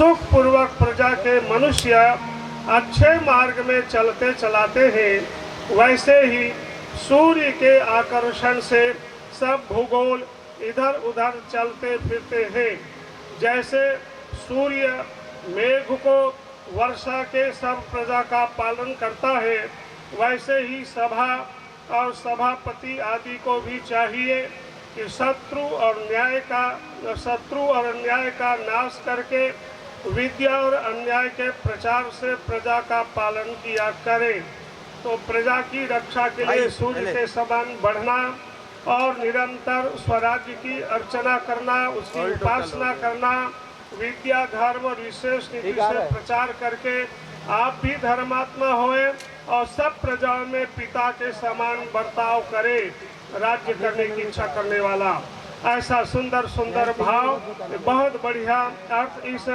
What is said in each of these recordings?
सुख पूर्वक प्रजा के मनुष्य अच्छे मार्ग में चलते चलाते हैं, वैसे ही सूर्य के आकर्षण से सब भूगोल इधर उधर चलते फिरते हैं। जैसे सूर्य मेघ को वर्षा के सब प्रजा का पालन करता है, वैसे ही सभा और सभापति आदि को भी चाहिए कि शत्रु और अन्याय का नाश करके विद्या और अन्याय के प्रचार से प्रजा का पालन किया करे। तो प्रजा की रक्षा के लिए सूर्य के समान बढ़ना और निरंतर स्वराज्य की अर्चना करना, उसकी उपासना करना, विद्या धर्म और विशेष नीति से प्रचार करके आप भी धर्मात्मा होए और सब प्रजाओं में पिता के समान बर्ताव करे, राज्य करने की इच्छा करने वाला। ऐसा सुंदर सुंदर भाव, बहुत बढ़िया अर्थ इस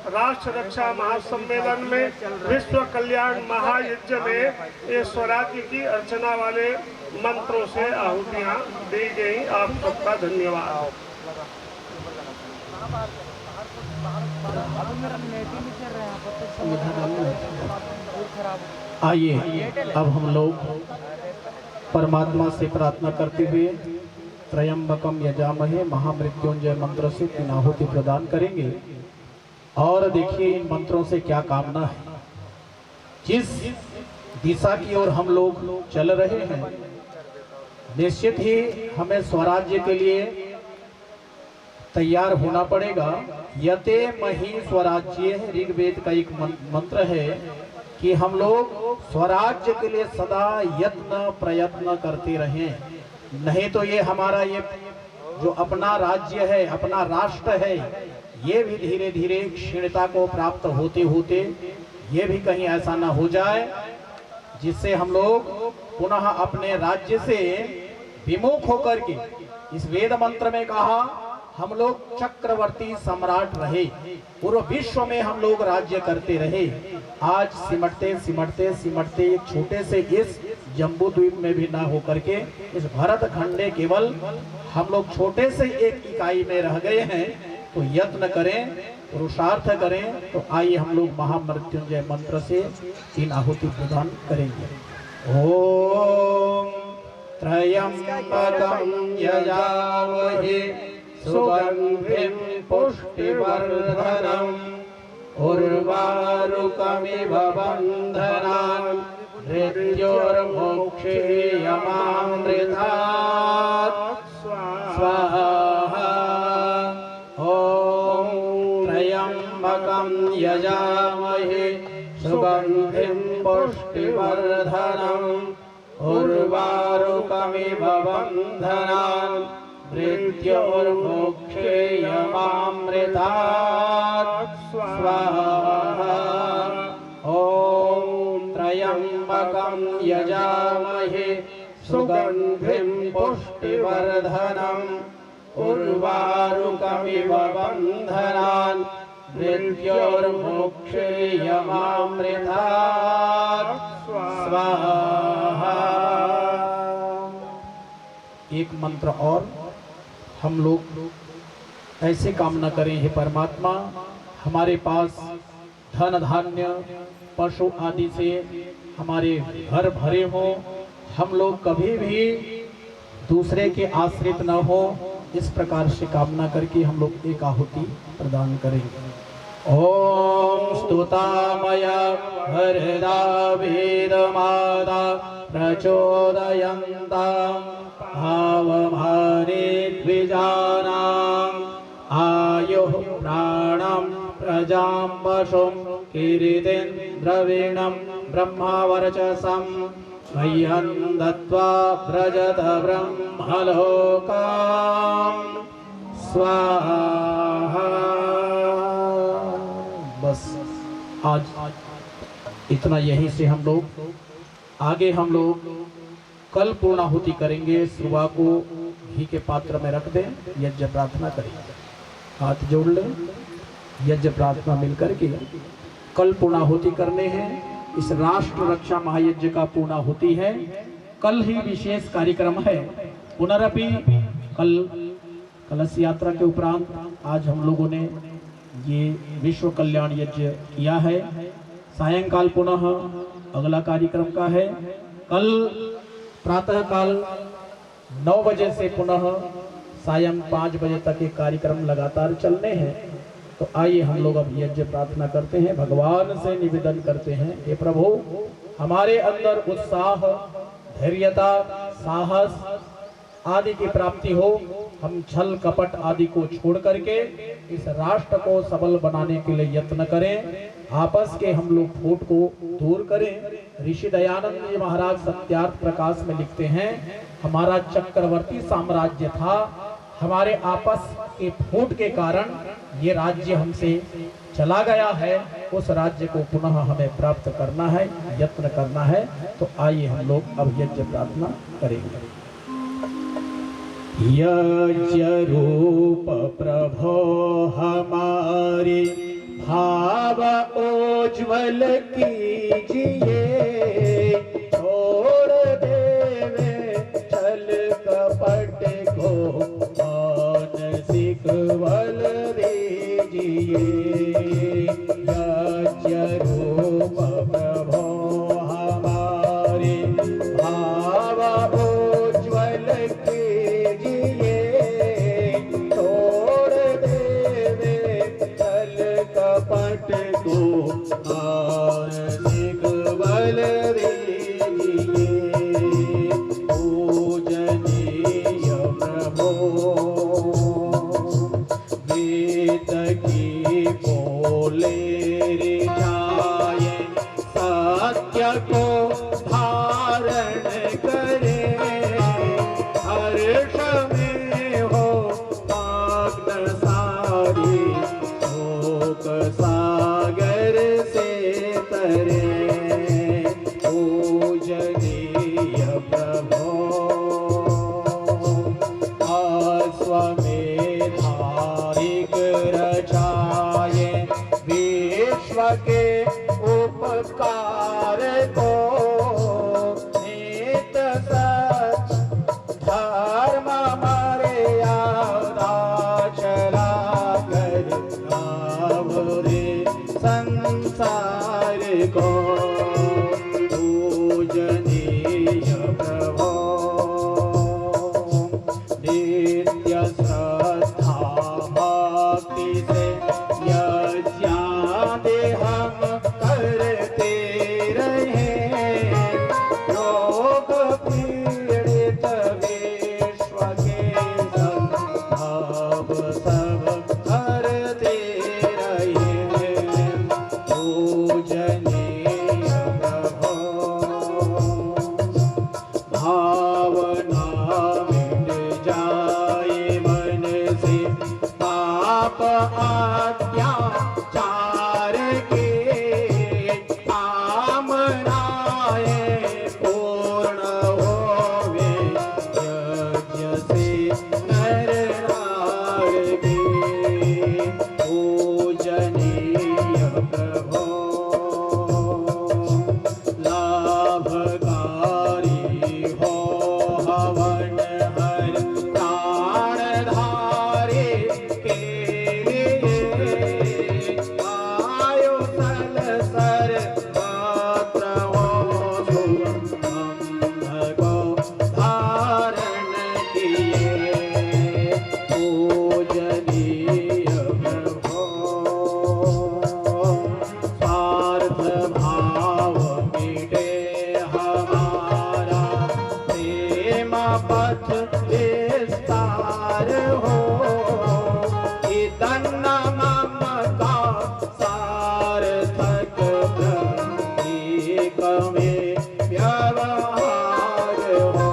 राष्ट्र रक्षा महासम्मेलन में, विश्व कल्याण महायज्ञ में ये स्वराज्य की अर्चना वाले मंत्रों से आहुतियाँ दी गई। आप सबका धन्यवाद। आइए अब हम लोग परमात्मा से प्रार्थना करते हुए त्रयंबकम यजामहे महामृत्युंजय मंत्र से 3 आहुति प्रदान करेंगे। और देखिए इन मंत्रों से क्या कामना है। जिस दिशा की ओर हम लोग चल रहे हैं, निश्चित ही हमें स्वराज्य के लिए तैयार होना पड़ेगा। यते मही स्वराज्य ऋग्वेद का एक मंत्र है कि हम लोग स्वराज्य के लिए सदा यत्न प्रयत्न करते रहें, नहीं तो ये हमारा ये जो अपना राज्य है, अपना राष्ट्र है, ये भी धीरे धीरे क्षीणता को प्राप्त होते होते ये भी कहीं ऐसा ना हो जाए जिससे हम लोग पुनः अपने राज्य से विमुख होकर के, इस वेद मंत्र में कहा हम लोग चक्रवर्ती सम्राट रहे, पूरे विश्व में हम लोग राज्य करते रहे। आज सिमटते सिमटते सिमटते एक छोटे से इस जम्बू द्वीप में भी ना होकर के इस भरत खंडे केवल हम लोग छोटे से एक इकाई में रह गए हैं। तो यत्न करें, पुरुषार्थ करें। तो आइए हम लोग महामृत्युंजय मंत्र से 3 आहुति प्रदान करेंगे। ओम त्रयंबकं यजामहे सुगंधिं पुष्टिवर्धनम् उर्वारुकमिव बन्धनान् मृत्योर्मोक्षेयमामृतात् स्वाहा। ॐ त्र्यम्बकं यजामहे सुगंधिं पुष्टिवर्धनम् उर्वारुकमिव बन्धनान् मृत्योर्मोक्षेयमामृतात् स्वाहा। ॐ त्र्यम्बकं यजामहे सुगंधिं पुष्टिवर्धनम् उर्वारुकमिव बन्धनान् मृत्योर्मोक्षेयमामृतात् स्वाहा। एक मंत्र और हम लोग ऐसे कामना करें, हे परमात्मा हमारे पास धन धान्य पशु आदि से हमारे घर भरे हो, हम लोग कभी भी दूसरे के आश्रित न हो, इस प्रकार से कामना करके हम लोग एक आहुति प्रदान करेंगे। ओम स्तुतामया हरदा वेदमादा प्रचोदयन्तां भावमाने द्विजानाम् आयुः प्राणं प्रजां वशुं कीर्तिन्द्रवीणं ब्रह्मवर्चसं मह्यं दत्त्वा व्रजत ब्रह्मलोकां स्वाहा। बस आज इतना, यहीं से हम लोग आगे हम लोग कल पूर्णाहुति करेंगे। सुबह को घी के पात्र में रख दें, यज्ञ प्रार्थना करेंगे, हाथ जोड़ लें, यज्ञ प्रार्थना मिलकर के कल पूर्णाहुति करने हैं। इस राष्ट्र रक्षा महायज्ञ का पूर्णाहुति है, कल ही विशेष कार्यक्रम है। पुनरपि कल कलश यात्रा के उपरांत आज हम लोगों ने ये विश्व कल्याण यज्ञ किया है। सायंकाल पुनः अगला कार्यक्रम का है। कल प्रातः काल 9 बजे से पुनः सायं 5 बजे तक ये कार्यक्रम लगातार चलने हैं। तो आइए हम लोग अब यज्ञ प्रार्थना करते हैं, भगवान से निवेदन करते हैं कि प्रभु हमारे अंदर उत्साह, धैर्यता, साहस आदि की प्राप्ति हो। हम छल कपट आदि को छोड़ करके इस राष्ट्र को सबल बनाने के लिए यत्न करें। आपस के हम लोग फूट को दूर करें। ऋषि दयानंद जी महाराज सत्यार्थ प्रकाश में लिखते हैं, हमारा चक्रवर्ती साम्राज्य था, हमारे आपस के फूट के कारण ये राज्य हमसे चला गया है। उस राज्य को पुनः हमें प्राप्त करना है, यत्न करना है। तो आइए हम लोग अब यज्ञ प्रार्थना करेंगे। यज्ञ रूप प्रभो हमारे भाव उज्ज्वल कीजिए, छोड़ देवे छल कपट को मानसिक बल दीजिए। यज्ञ रूप प्रभो हमारे भाव उज्ज्वल कीजिए, छोड़ देवे छल कपट को मानसिक बल दीजिए। पूजनीय प्रभो वेद की बोले रे जाए, सत्य को धारण करे, हर्ष में हो मग्न सारी, शोक सागर से तरे। पूजनीय प्रभो अश्वमेधारिक रचाए, विश्व के उपकार को नित सत धर्म मर्यादा चला कर आवरे संसार को। पूजनीय प्रभो नित्य श्रद्धा भक्ति से यज्ञादि हम करते रहे, रोग पीड़ित विश्व के संताप सब हरते रहे। पूजनीय प्रभो भावना मिट जाए मन से, पाप अत्याचार के कामनाएं पूर्ण होवे, यज्ञ से नर नार के। पूजनीय प्रभो लाभकारी हो हवन हर प्राणधारी के लिए, आयु सल सर मात्र हो सुगंध को धारण किए। पूजनीय प्रभो स्वार्थ भाव मिटे हमारा, प्रेम पथ विस्तार हो, इतन मम का सार्थक प्रतीक में व्यवहार हो।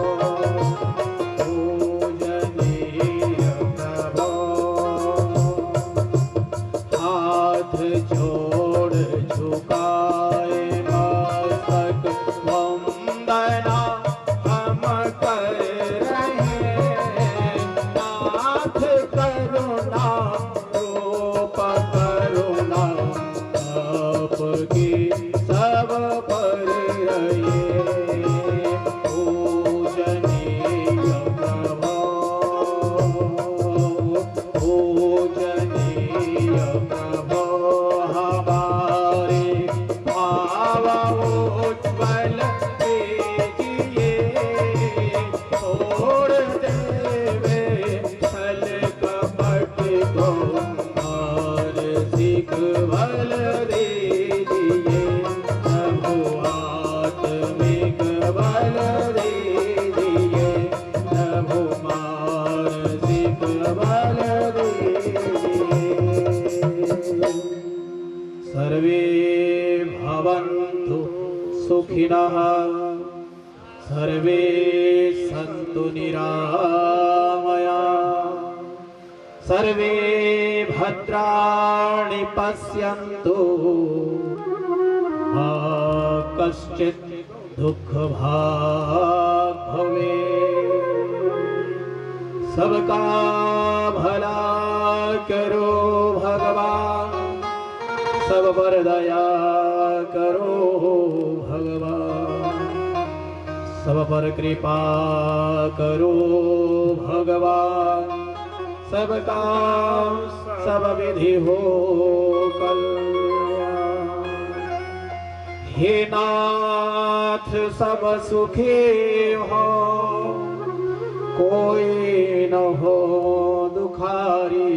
पूजनीय प्रभो हाथ जोड़ झुकाए मस्तक वंदना हम कर रहे, नाथ करुणा रूप करुणा आपकी सब पर रहे। सुखिनः सर्वे सन्तु निरामया सर्वे भद्राणि पश्यन्तु मा कश्चित् दुःखभाग् भवेत्। सबका भला करो भगवान, सब पर दया करो भगवान, सब पर कृपा करो भगवान, सबका सब विधि हो कल्याण। हे नाथ सब सुखी हो, कोई न हो दुखारी,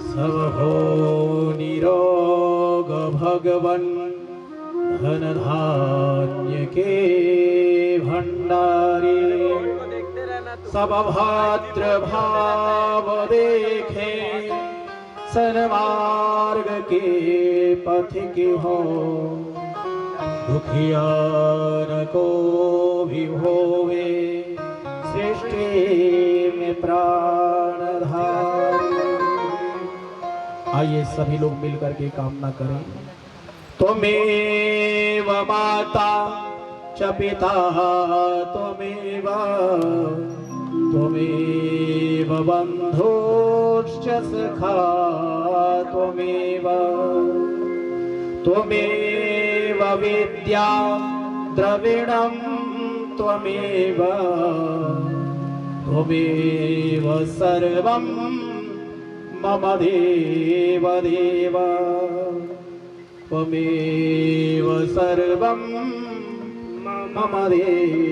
सब हो निरोग भगवन, धन धान्य के भंडारी। सब भाद्र भाव देखे, सन्मार्ग के पथिक हो, दुखियान को भी होवे, सृष्टि में प्राणधारी। आइए सभी लोग मिलकर के कामना करें। त्वमेव माता च पिता त्वमेव, त्वमेव बन्धुश्च सखा त्वमेव, त्वमेव विद्या द्रविणं त्वमेव, त्वमेव सर्वं मम देव देव, त्वमेव सर्वं मम देव।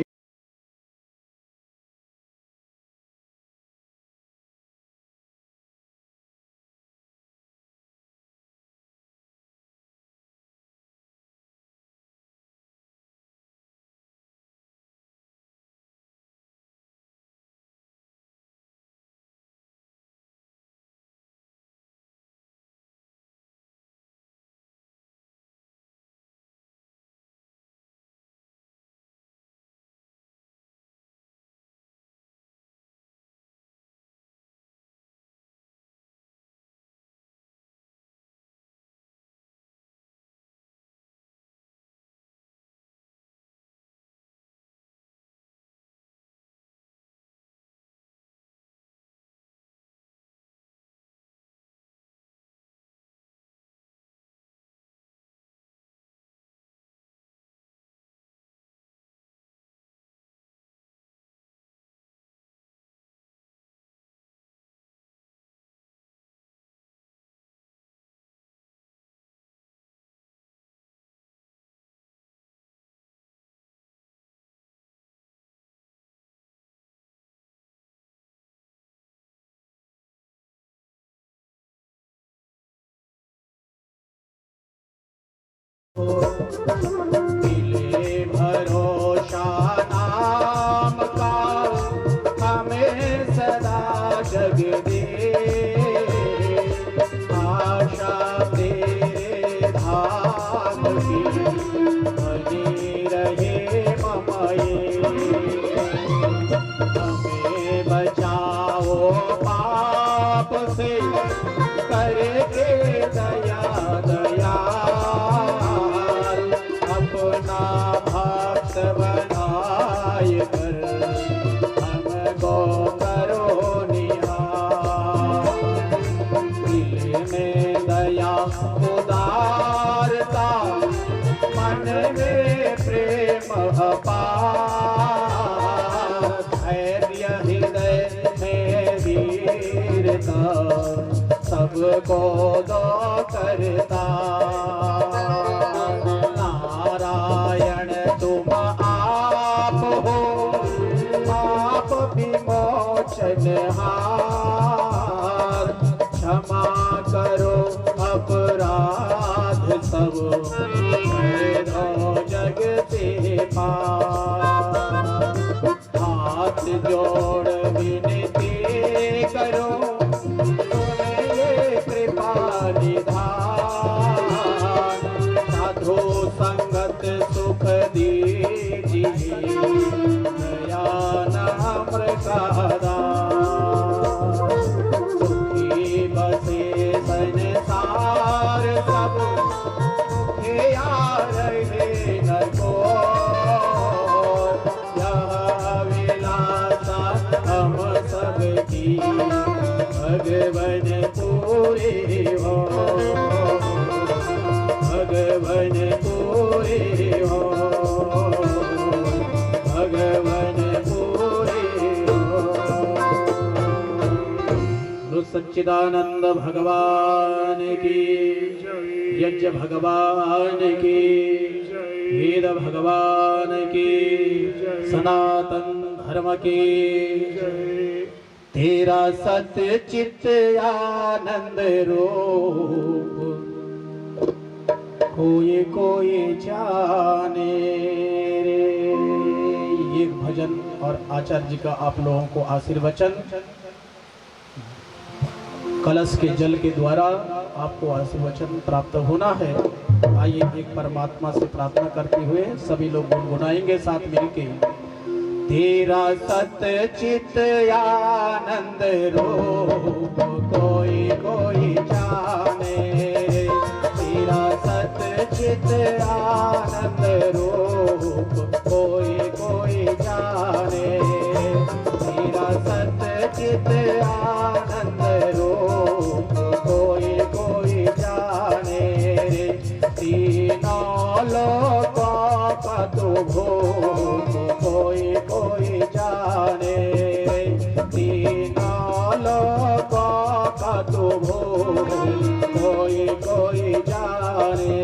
मिले भरोसा नाम का, हमें सदा जग दे, आशा तेरे धाम की बनी रहे ममये। हमें बचाओ पाप से करके दया दया, अपना भक्त बनाए कर हमको करो निहार। दिल में दया उदारता, मन में प्रेम अपार, धैर्य हृदय में वीरता, सबको दो करता। नारायण तुम आप हो, आप विमोचनहार, क्षमा करो अपराध सब, कर दो जग से पार। हाथ जोड़ विनती करो, कृपा निधान, साधु संगत सच्चिदानंद भगवान की, यज्ञ भगवान की, वेद भगवान की, सनातन धर्म की। तेरा सत्य चित्त आनंद रूप कोई कोई जाने रे। ये भजन और आचार्य जी का आप लोगों को आशीर्वचन कलश के जल के द्वारा आपको आशीर्वचन प्राप्त होना है। आइए एक परमात्मा से प्रार्थना करते हुए सभी लोग गुनगुनाएंगे साथ मिलके। तेरा सत्य चित्त आनंद रूप कोई कोई जाने, तेरा सत्य चित्त आनंद रूप कोई कोई जाने, तेरा सत्य चित्त आनंद रूप कोई कोई जाने। तीनों लोकों का तू भोग कोई कोई जाने, तीनों लोकों का तू भोग कोई कोई जाने।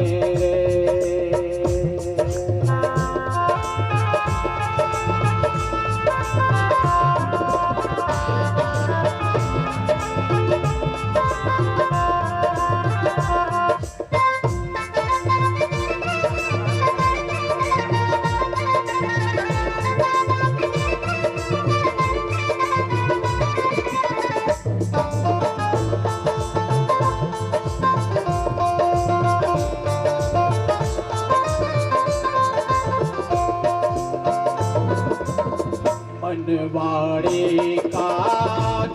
मनवाड़ी का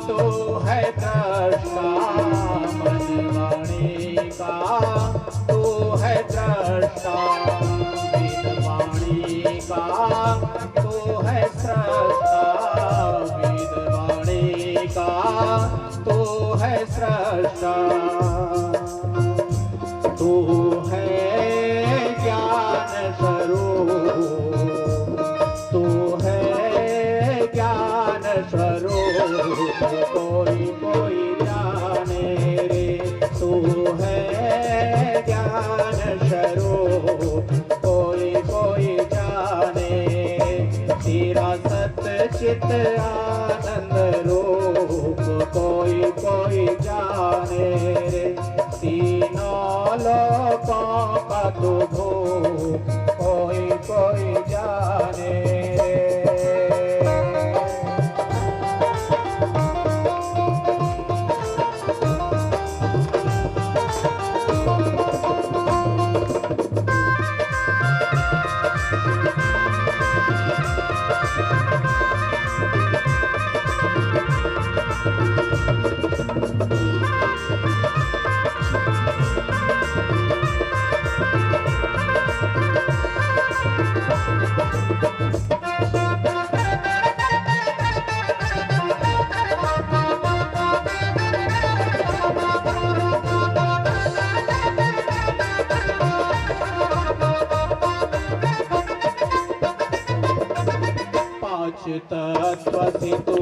तो है दृष्टा, मनवाड़ी का तो है दृष्टा, वेदवाणी का तो है सृष्टा, वेदवाणी का तो है सृष्टा। तू है ज्ञान स्वरूप, तू है ज्ञान स्वरूप कोई कोई जाने रे। तू है ज्ञान स्वरूप कोई कोई जाने, तेरा सत्य चित्त आनंद रूप कोई कोई जाने रे। तीनों लोकों का तू भोग कोई कोई जाने। तत्व से तो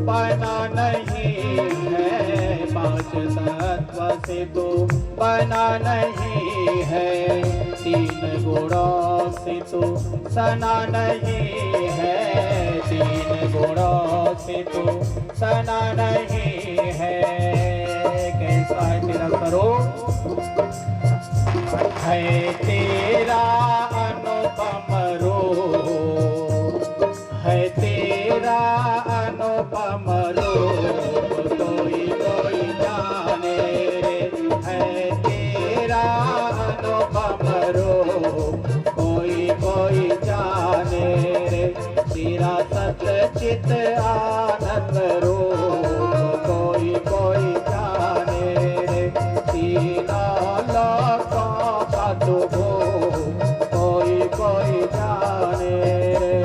बना नहीं है, पांच तत्व से तो बना नहीं है, तीन गुणों से तो सना नहीं है, तीन गुणों से तो सना नहीं है। कैसा है तेरा स्वरूप? है तेरा अनुपम रूप, है तेरा अनुपम रूप कोई कोई जाने रे। है तेरा अनुपम रूप कोई कोई जाने रे। तेरा सत्य चित आनंद रूप कोई कोई जाने रे। तीनों लोकों का तू भोग कोई कोई जाने रे।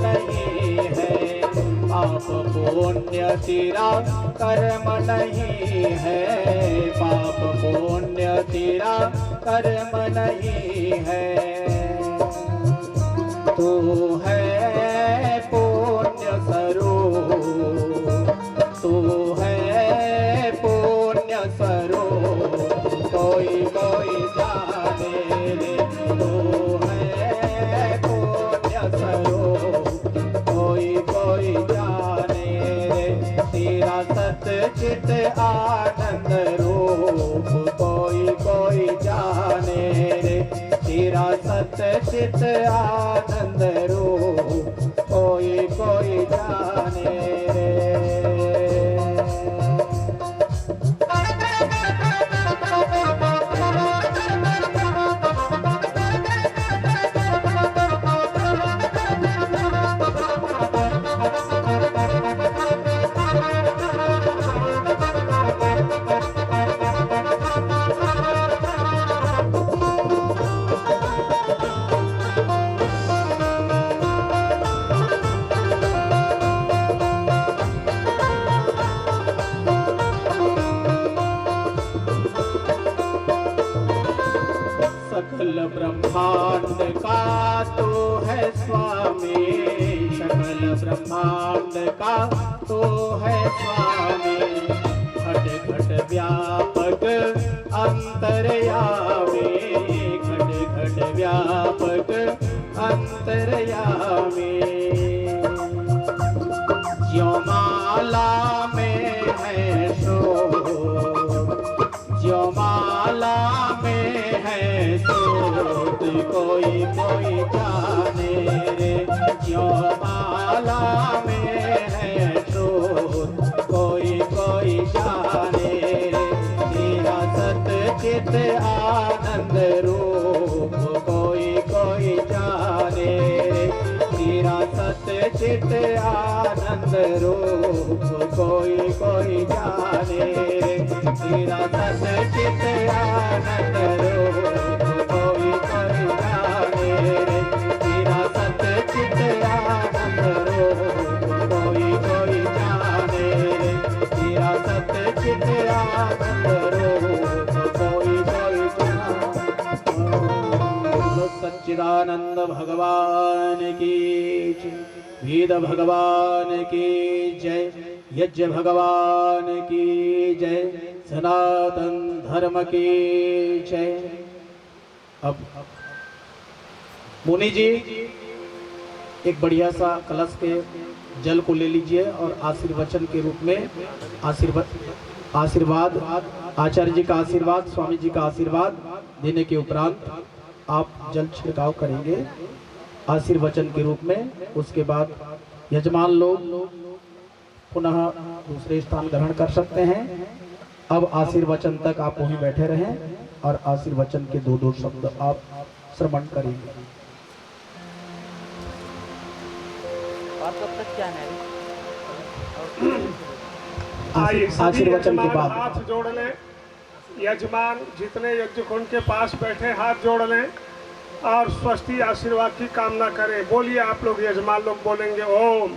नहीं है, पाप पुण्य तेरा कर्म नहीं है, पाप पुण्य तेरा कर्म नहीं है। तू है पुण्य स्वरूप, तू है पुण्य स्वरूप, कोई कोई जाने रे। तू है पुण्य स्वरूप, कोई कोई जाने रे। तेरा सच्चित आनंद रूप, कोई कोई जाने रे। तेरा सच्चित आनंद रूप, कोई कोई जाने रे। सकल ब्रह्मांड का तो है स्वामी, सकल ब्रह्मांड का तो है स्वामी। घट घट व्यापक अंतर्यामी, घट घट व्यापक अंतर्यामी। ज्यों माला में है सो, ज्यों माला में है सूत, कोई कोई जाने रे। ज्यों माला में है सूत, कोई कोई जाने रे। तेरा सच्चित आनंद रूप, कोई कोई जाने रे। तेरा सच्चित आनंद रूप, कोई कोई जाने रे। तेरा सच्चित आनंद रूप, कोई कोई जाने रे। तेरा सच्चित आनंद रूप, कोई कोई जाने रे। तेरा सच्चित आनंद रूप, कोई कोई जाने। सच्चिदानंद भगवान की जय, वेद भगवान की जय, यज्ञ भगवान की जय, सनातन धर्म की जय। अब मुनि जी एक बढ़िया सा कलश के जल को ले लीजिए और आशीर्वचन के रूप में आशीर्वाद आचार्य जी का आशीर्वाद, स्वामी जी का आशीर्वाद देने के उपरांत आप जल छिड़काव करेंगे आशीर्वचन के रूप में। उसके बाद यजमान लोग पुनः दूसरे स्थान ग्रहण कर सकते हैं। अब आशीर्वचन तक आप वहीं बैठे रहें और आशीर्वचन के दो दो शब्द आप श्रवण करेंगे। आशीर्वचन के बाद हाथ जोड़ लें। यजमान जितने यज्ञकुंड के पास बैठे हाथ जोड़ लें और स्वस्ति आशीर्वाद की कामना करें। बोलिए आप लोग, यजमान लोग बोलेंगे ओम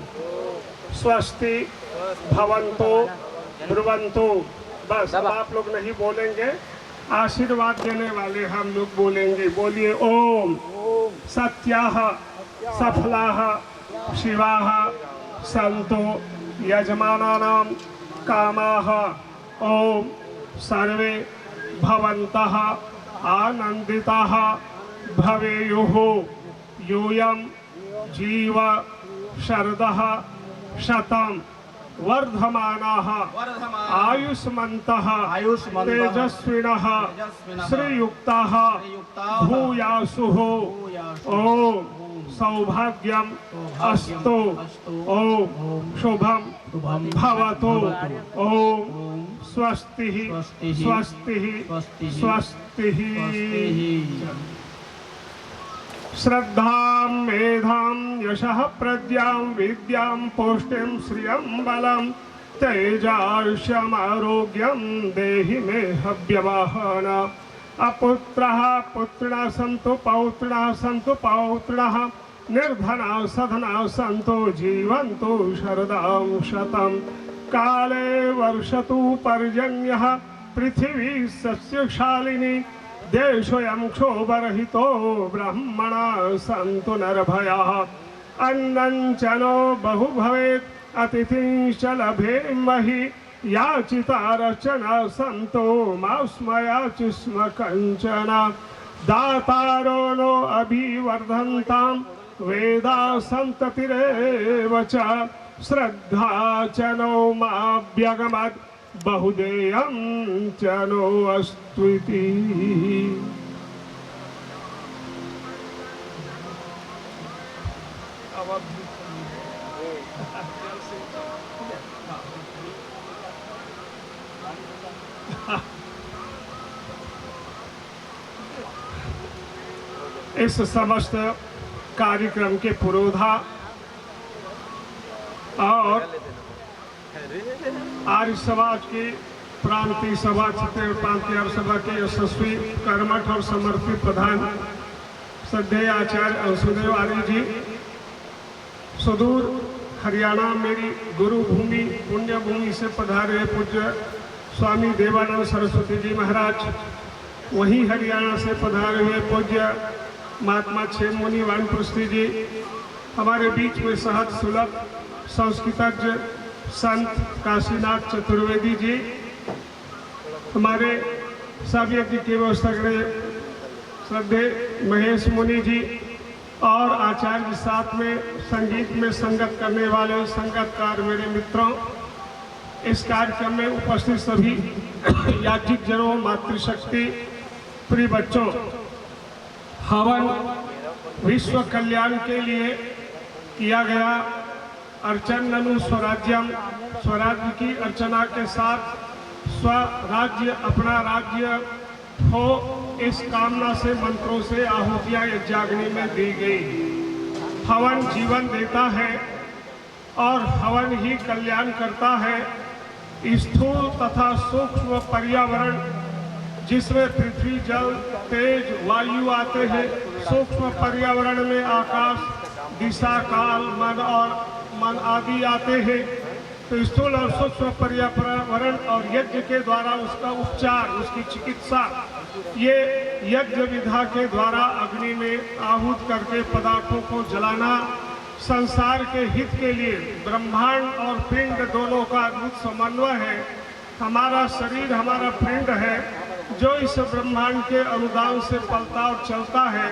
स्वस्ति भवन्तु ब्रुवन्तु। बस अब आप लोग नहीं बोलेंगे, आशीर्वाद देने वाले हम लोग बोलेंगे। बोलिए ओम सत्याः सफलाः शिवाः सन्तु यजमानानां कामाः। ओम सर्वे भवन्तः आनन्दिताः भवेयुः। यूयं जीव शरदः शतं वर्धमानाः आयुष्मन्तः तेजस्विनः श्रीयुक्ताः भूयासुः। ओम सौभाग्यम अस्तु। ओम शुभम भवतु। ओम स्वस्ति स्वस्ति स्वस्ति। श्रद्धां मेधां यशः प्रज्ञां विद्यां पुष्टिं श्रियं बलं तेजायुष्यम् आरोग्यं देहि मे हव्यवाहन। अपुत्रः पुत्रिणः सन्तु पौत्रिणः सन्तु पौत्रिणः निर्धना सधना सन्तो जीवन्तु शरदां शतं काले वर्षतु पर्जन्यः पृथिवी सस्यशालिनी देशोऽयं क्षोभरहितो ब्रह्मणा सन्तु नरभयाः अन्नं च नो बहु भवेत् अतिथिश्च लभेमहि याचितारचना सन्तो मास्मयाचि स्म कञ्चन दातारो नो अभिवर्धन्तां वेदा सन्ततिरेव च श्रद्धा च नो माभ्यगमत् बहुदेयं च नो अस्तु इति। इस समस्त कार्यक्रम के पुरोधा और आर्य समाज की प्रांतीय सभा छत्तीसगढ़ प्रांतीय आर्य सभा के यशस्वी कर्मठ और समर्पित प्रधान श्रद्धेय आचार्य अंशुदेव आर्य जी, सुदूर हरियाणा मेरी गुरु भूमि पुण्य भूमि से पधारे पूज्य स्वामी देवानंद सरस्वती जी महाराज, वहीं हरियाणा से पधारे हुए पूज्य महात्मा छेमुनि वानप्रस्थी जी, हमारे बीच में सहज सुलभ संस्कृतज्ञ संत काशीनाथ चतुर्वेदी जी, हमारे सब यज्ञ की व्यवस्था के श्रद्धे महेश मुनि जी और आचार्य साथ में संगीत में संगत करने वाले संगतकार मेरे मित्रों, इस कार्यक्रम में उपस्थित सभी याज्ञिक जनों, मातृशक्ति प्रिय बच्चों, हवन विश्व कल्याण के लिए किया गया अर्चन ननु स्वराज्यम, स्वराज्य की अर्चना के साथ स्वराज्य अपना राज्य हो, इस कामना से मंत्रों से आहुतियां यज्ञाग्नि में दी गई। हवन जीवन देता है और हवन ही कल्याण करता है। स्थूल तथा सूक्ष्म पर्यावरण जिसमें पृथ्वी जल तेज वायु आते हैं, सूक्ष्म पर्यावरण में आकाश दिशा काल मन आदि आते हैं। तो स्थूल और सूक्ष्म पर्यावरण और यज्ञ के द्वारा उसका उपचार, उसकी चिकित्सा, ये यज्ञ विधा के द्वारा अग्नि में आहूत करके पदार्थों को जलाना संसार के हित के लिए ब्रह्मांड और पिंड दोनों का अद्भुत समन्वय है। हमारा शरीर हमारा पिंड है जो इस ब्रह्मांड के अनुदान से पलता और चलता है,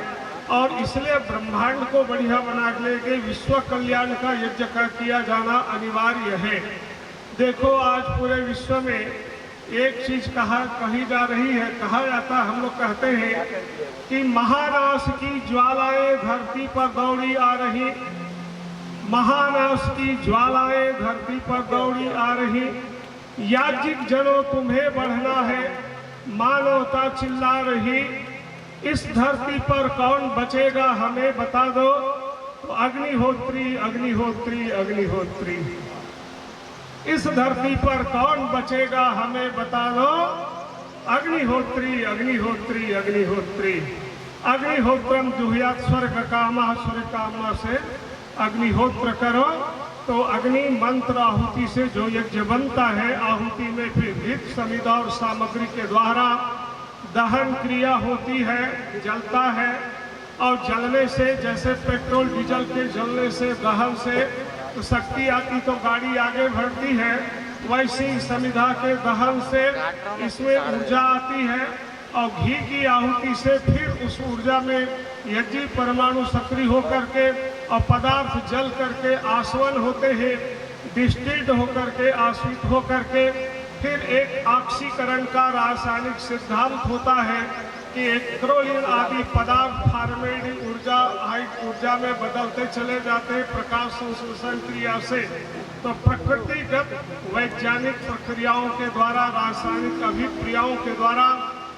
और इसलिए ब्रह्मांड को बढ़िया बनाने के विश्व कल्याण का यज्ञ किया जाना अनिवार्य है। देखो आज पूरे विश्व में एक चीज कही जा रही है, कहा जाता, हम लोग कहते हैं कि महानाश की ज्वालाएं धरती पर दौड़ी आ रही, महानाश की ज्वालाएं धरती पर दौड़ी आ रही, याज्ञिक जनों तुम्हें बढ़ना है, मानवता चिल्ला रही, इस धरती पर कौन बचेगा हमें बता दो। तो अग्निहोत्री अग्निहोत्री अग्निहोत्री, इस धरती पर कौन बचेगा हमें बता दो। अग्निहोत्री अग्निहोत्री अग्निहोत्री, अग्निहोत्रम जुहुयात् स्वर्ग कामः, स्वर्ग कामना से अग्निहोत्र करो। तो अग्नि मंत्र आहुति से जो यज्ञ बनता है, आहुति में फिर हित समिधा और सामग्री के द्वारा दहन क्रिया होती है, जलता है, और जलने से जैसे पेट्रोल डीजल के जलने से दहन से तो शक्ति आती तो गाड़ी आगे बढ़ती है, वैसी समिधा के दहन से इसमें ऊर्जा आती है, और घी की आहुति से फिर उस ऊर्जा में यज्ञ परमाणु सक्रिय होकर के और पदार्थ जल करके आसवन होते हैं, डिस्टिल्ड होकर के आश्रित होकर के फिर एक ऑक्सीकरण का रासायनिक सिद्धांत होता है कि इलेक्ट्रोलिन आदि पदार्थ फार्मेटिक ऊर्जा हाइट ऊर्जा में बदलते चले जाते हैं प्रकाश संश्लेषण क्रिया से। तो प्रकृतिगत वैज्ञानिक प्रक्रियाओं के द्वारा, रासायनिक अभिक्रियाओं के द्वारा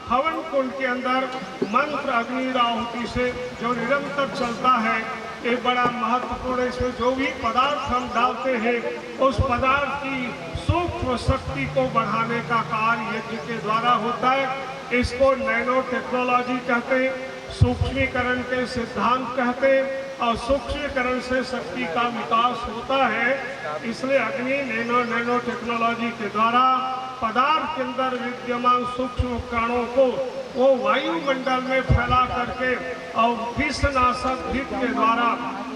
हवन कुंड के अंदर मंत्र अग्नि आहुति से जो निरंतर चलता है, एक बड़ा महत्वपूर्ण है। इसमें जो भी पदार्थ हम डालते हैं उस पदार्थ की सूक्ष्म शक्ति को बढ़ाने का कार्य यज्ञ के द्वारा होता है। इसको नैनो टेक्नोलॉजी कहते हैं, सूक्ष्मीकरण के सिद्धांत कहते हैं। और सूक्ष्मीकरण से शक्ति का विकास होता है। इसलिए अग्नि नैनो टेक्नोलॉजी के द्वारा पदार्थ के अंदर विद्यमान सूक्ष्म कणों को वो वायुमंडल में फैला करके और विषनाशक दीप के द्वारा,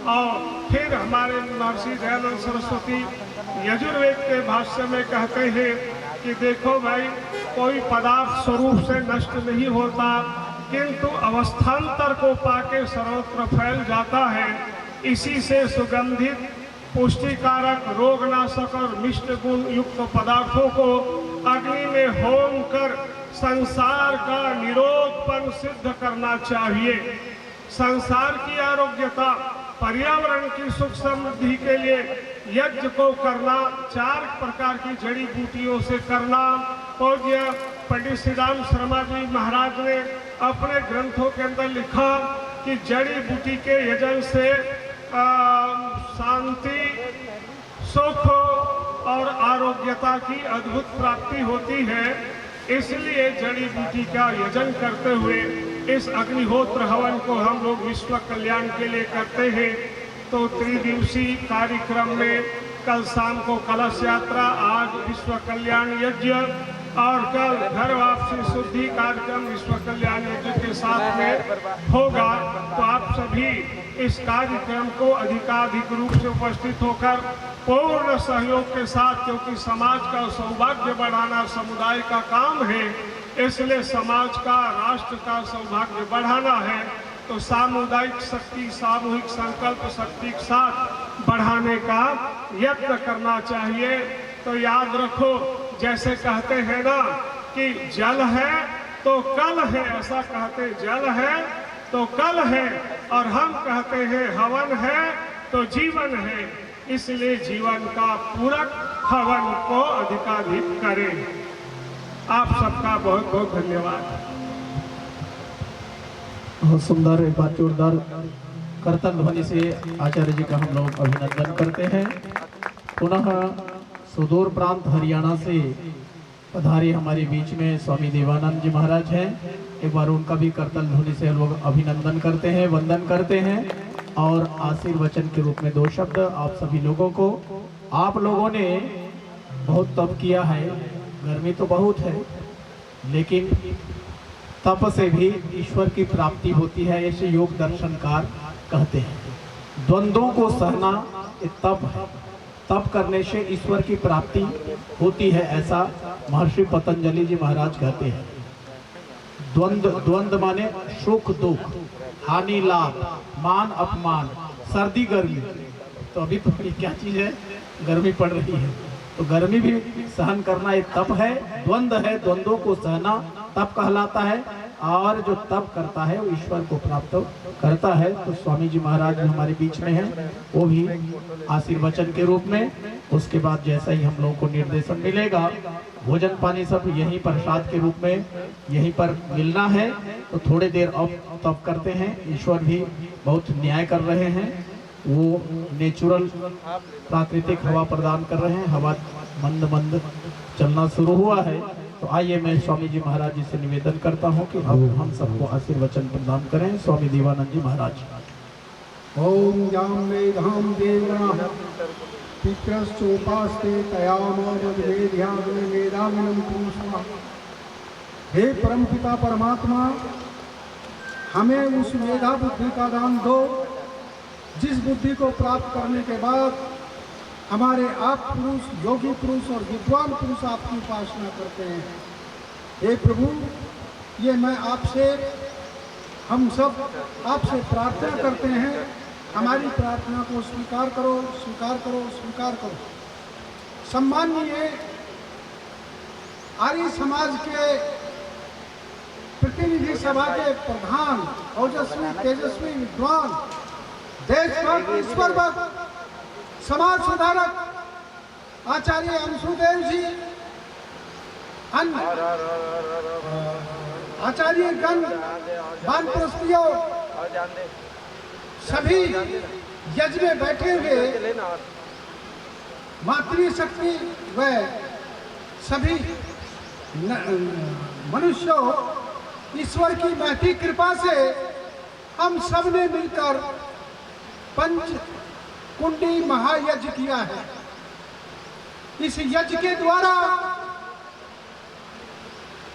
और फिर हमारे महर्षि दयानंद सरस्वती यजुर्वेद के भाष्य में कहते हैं कि देखो भाई, कोई पदार्थ स्वरूप से नष्ट नहीं होता, किंतु अवस्थान्तर को पाके सर्वत्र फैल जाता है। इसी से सुगंधित, पुष्टिकारक, रोगनाशक और मिष्ट गुण युक्त पदार्थों को अग्नि में होम कर संसार का निरोधपन सिद्ध करना चाहिए। संसार की आरोग्यता, पर्यावरण की सुख समृद्धि के लिए यज्ञ को करना 4 प्रकार की जड़ी बूटियों से करना। पूज्य पंडित श्री राम शर्मा जी महाराज ने अपने ग्रंथों के अंदर लिखा कि जड़ी बूटी के यजन से शांति, सुख और आरोग्यता की अद्भुत प्राप्ति होती है। इसलिए जड़ी बूटी का यजन करते हुए इस अग्निहोत्र हवन को हम लोग विश्व कल्याण के लिए करते हैं। तो त्रिदिवसीय कार्यक्रम में कल शाम को कलश यात्रा, आज विश्व कल्याण यज्ञ और कल घर वापसी शुद्धि कार्यक्रम विश्व कल्याण यज्ञ के साथ में होगा। तो आप सभी इस कार्यक्रम को अधिकाधिक रूप से उपस्थित होकर पूर्ण सहयोग के साथ, क्योंकि समाज का सौभाग्य बढ़ाना समुदाय का काम है, इसलिए समाज का, राष्ट्र का सौभाग्य बढ़ाना है, तो सामुदायिक शक्ति, सामूहिक संकल्प शक्ति के साथ बढ़ाने का यत्न करना चाहिए। तो याद रखो, जैसे कहते हैं ना कि जल है तो कल है, ऐसा कहते, जल है तो कल है, और हम कहते हैं हवन है तो जीवन है। इसलिए जीवन का पूरक हवन को अधिकाधिक करें। आप सबका बहुत बहुत धन्यवाद। बहुत सुंदर, एक बार जोरदार करतल ध्वनि से आचार्य जी का हम लोग अभिनंदन करते हैं। पुनः सुदूर प्रांत हरियाणा से पधारे हमारे बीच में स्वामी देवानंद जी महाराज हैं। एक बार उनका भी करतल ध्वनि से हम लोग अभिनंदन करते हैं, वंदन करते हैं। और आशीर्वचन के रूप में 2 शब्द आप सभी लोगों को। आप लोगों ने बहुत तप किया है, गर्मी तो बहुत है, लेकिन तप से भी ईश्वर की प्राप्ति होती है, ऐसे योग दर्शनकार कहते हैं। द्वंद्वों को सहना एक तप है, तप करने से ईश्वर की प्राप्ति होती है, ऐसा महर्षि पतंजलि जी महाराज कहते हैं। द्वंद्व माने सुख दुख, हानि लाभ, मान अपमान, सर्दी गर्मी। तो अभी तो क्या चीज़ है, गर्मी पड़ रही है, तो गर्मी भी सहन करना एक तप है, द्वंद्व है, द्वंद्वों को सहना तप कहलाता है। और जो तप करता है वो ईश्वर को प्राप्त करता है। तो स्वामी जी महाराज हमारे बीच में हैं, वो भी आशीर्वचन के रूप में। उसके बाद जैसा ही हम लोगों को निर्देशन मिलेगा, भोजन पानी सब यहीं प्रसाद के रूप में यहीं पर मिलना है। तो थोड़ी देर अब तप करते हैं। ईश्वर भी बहुत न्याय कर रहे हैं, वो नेचुरल प्राकृतिक हवा प्रदान कर रहे हैं। हवा मंद मंद चलना शुरू हुआ है। तो आइए मैं स्वामी जी महाराज जी से निवेदन करता हूँ कि अब हम सबको आशीर्वचन प्रदान करें। स्वामी देवानंद जी महाराज। ओम याम मेधाम देवना पितृश्चोपास्ते तयामोदवेद्याग्नि मेधामिनं पुरुषा। हे परमपिता परमात्मा, हमें उस मेधा बुद्धि का दान दो, जिस बुद्धि को प्राप्त करने के बाद हमारे आप पुरुष, योगी पुरुष और विद्वान पुरुष आपकी उपासना करते हैं। हे प्रभु, ये मैं आपसे, हम सब आपसे प्रार्थना करते हैं, हमारी प्रार्थना को स्वीकार करो, स्वीकार करो, स्वीकार करो। सम्माननीय आर्य समाज के प्रतिनिधि सभा के प्रधान, ओजस्वी, तेजस्वी, विद्वान, देशभक्त, ईश्वर भक्त, समाज सुधारक आचार्य अंशुदेव जी, अन्य आचार्य गण, वानप्रस्थियों, सभी यज्ञ में बैठे हुए मातृशक्ति व सभी मनुष्यों, ईश्वर की महती कृपा से हम सब ने मिलकर पंच कुंडी महायज्ञ किया है। इस यज्ञ के द्वारा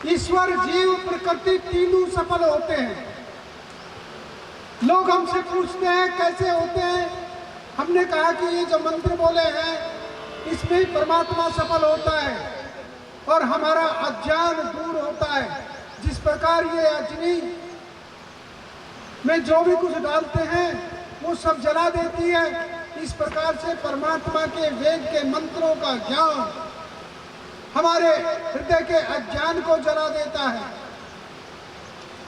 ईश्वर, जीव, प्रकृति तीनों सफल होते हैं। लोग हमसे पूछते हैं कैसे होते हैं। हमने कहा कि ये जो मंत्र बोले हैं इसमें परमात्मा सफल होता है और हमारा अज्ञान दूर होता है। जिस प्रकार ये अग्नि में जो भी कुछ डालते हैं वो सब जला देती है, इस प्रकार से परमात्मा के वेद के मंत्रों का ज्ञान हमारे हृदय के अज्ञान को जला देता है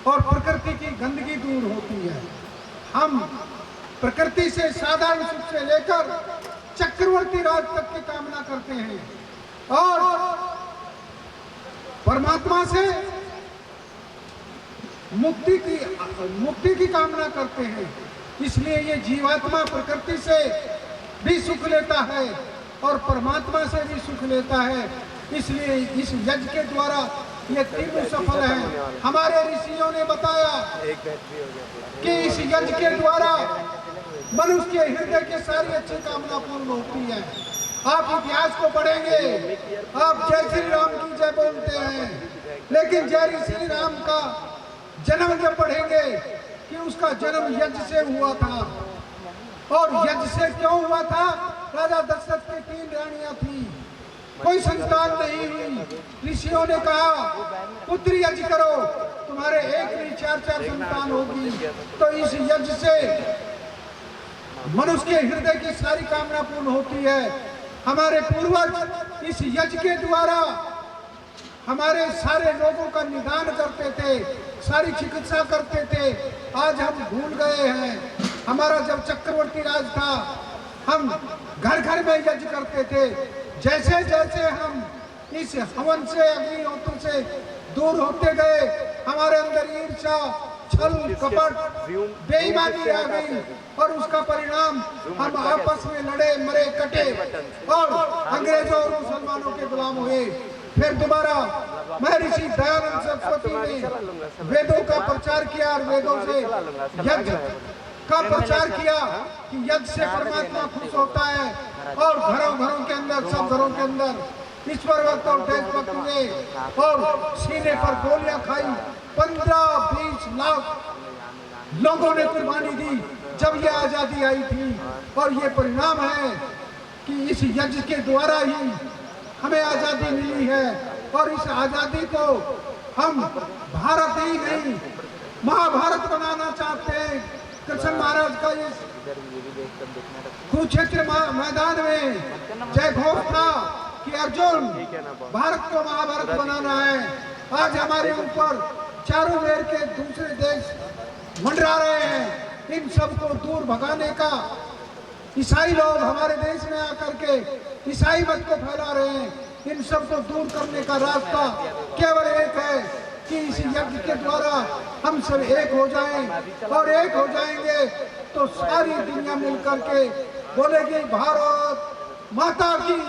और प्रकृति की गंदगी दूर होती है। हम प्रकृति से साधारण सुख से लेकर चक्रवर्ती राज तक की कामना करते हैं और परमात्मा से मुक्ति की कामना करते हैं। इसलिए ये जीवात्मा प्रकृति से भी सुख लेता है और परमात्मा से भी सुख लेता है। इसलिए इस यज्ञ के द्वारा ये तीनों सफल है। हमारे ऋषियों ने बताया कि इस यज्ञ के द्वारा मनुष्य के हृदय की सारी अच्छी कामना पूर्ण होती है। आप इतिहास को पढ़ेंगे, आप जय श्री राम की जय बोलते हैं, लेकिन जय श्री राम का जन्म जब पढ़ेंगे कि उसका जन्म यज्ञ से हुआ था। और यज्ञ से क्यों हुआ था? राजा दशरथ की 3 रानियां थी, कोई संतान नहीं हुई। ऋषियों ने कहा पुत्र यज्ञ करो, तुम्हारे एक नहीं 4-4 संतान होगी। तो इस यज्ञ से मनुष्य के हृदय की सारी कामना पूर्ण होती है। हमारे पूर्वज इस यज्ञ के द्वारा हमारे सारे लोगों का निदान करते थे, सारी चिकित्सा करते थे। आज हम भूल गए हैं। हमारा जब चक्रवर्ती राज था, हम घर घर में यज्ञ करते थे। जैसे जैसे हम इस हवन से, अग्निहोत्र से दूर होते गए, हमारे अंदर ईर्ष्या, छल, कपट, बेईमानी आ गई और उसका परिणाम हम आपस में लड़े, मरे, कटे और अंग्रेजों और मुसलमानों के गुलाम हुए। फिर दोबारा महर्षि दयानंद सरस्वती ने वेदों का प्रचार किया और वेदों से यज्ञ का प्रचार किया कि यज्ञ से परमात्मा खुश होता है। और घरों घरों के अंदर, सब घरों के अंदर ईश्वर भक्त और देशभक्त हुए और सीने पर गोलियां खाई। 15-20 लाख लोगों ने कुर्बानी दी जब ये आजादी आई थी। और ये परिणाम है कि इस यज्ञ के द्वारा ही हमें आजादी मिली है। और इस आजादी को हम भारत ही नहीं, महाभारत बनाना चाहते हैं। कृष्ण महाराज का इस कुरुक्षेत्र मैदान में जय घोष था कि अर्जुन, भारत को महाभारत बनाना है। आज हमारे ऊपर चारों मेर के दूसरे देश मंडरा रहे हैं। इन सबको दूर भगाने का ईसाई लोग हमारे देश में आकर के ईसाई मत को फैला रहे हैं। इन सबको दूर करने का रास्ता केवल एक है कि इस यज्ञ के द्वारा हम सब एक हो जाएं और एक हो जाएंगे तो सारी दुनिया मिलकर के बोलेगी भारत माता की,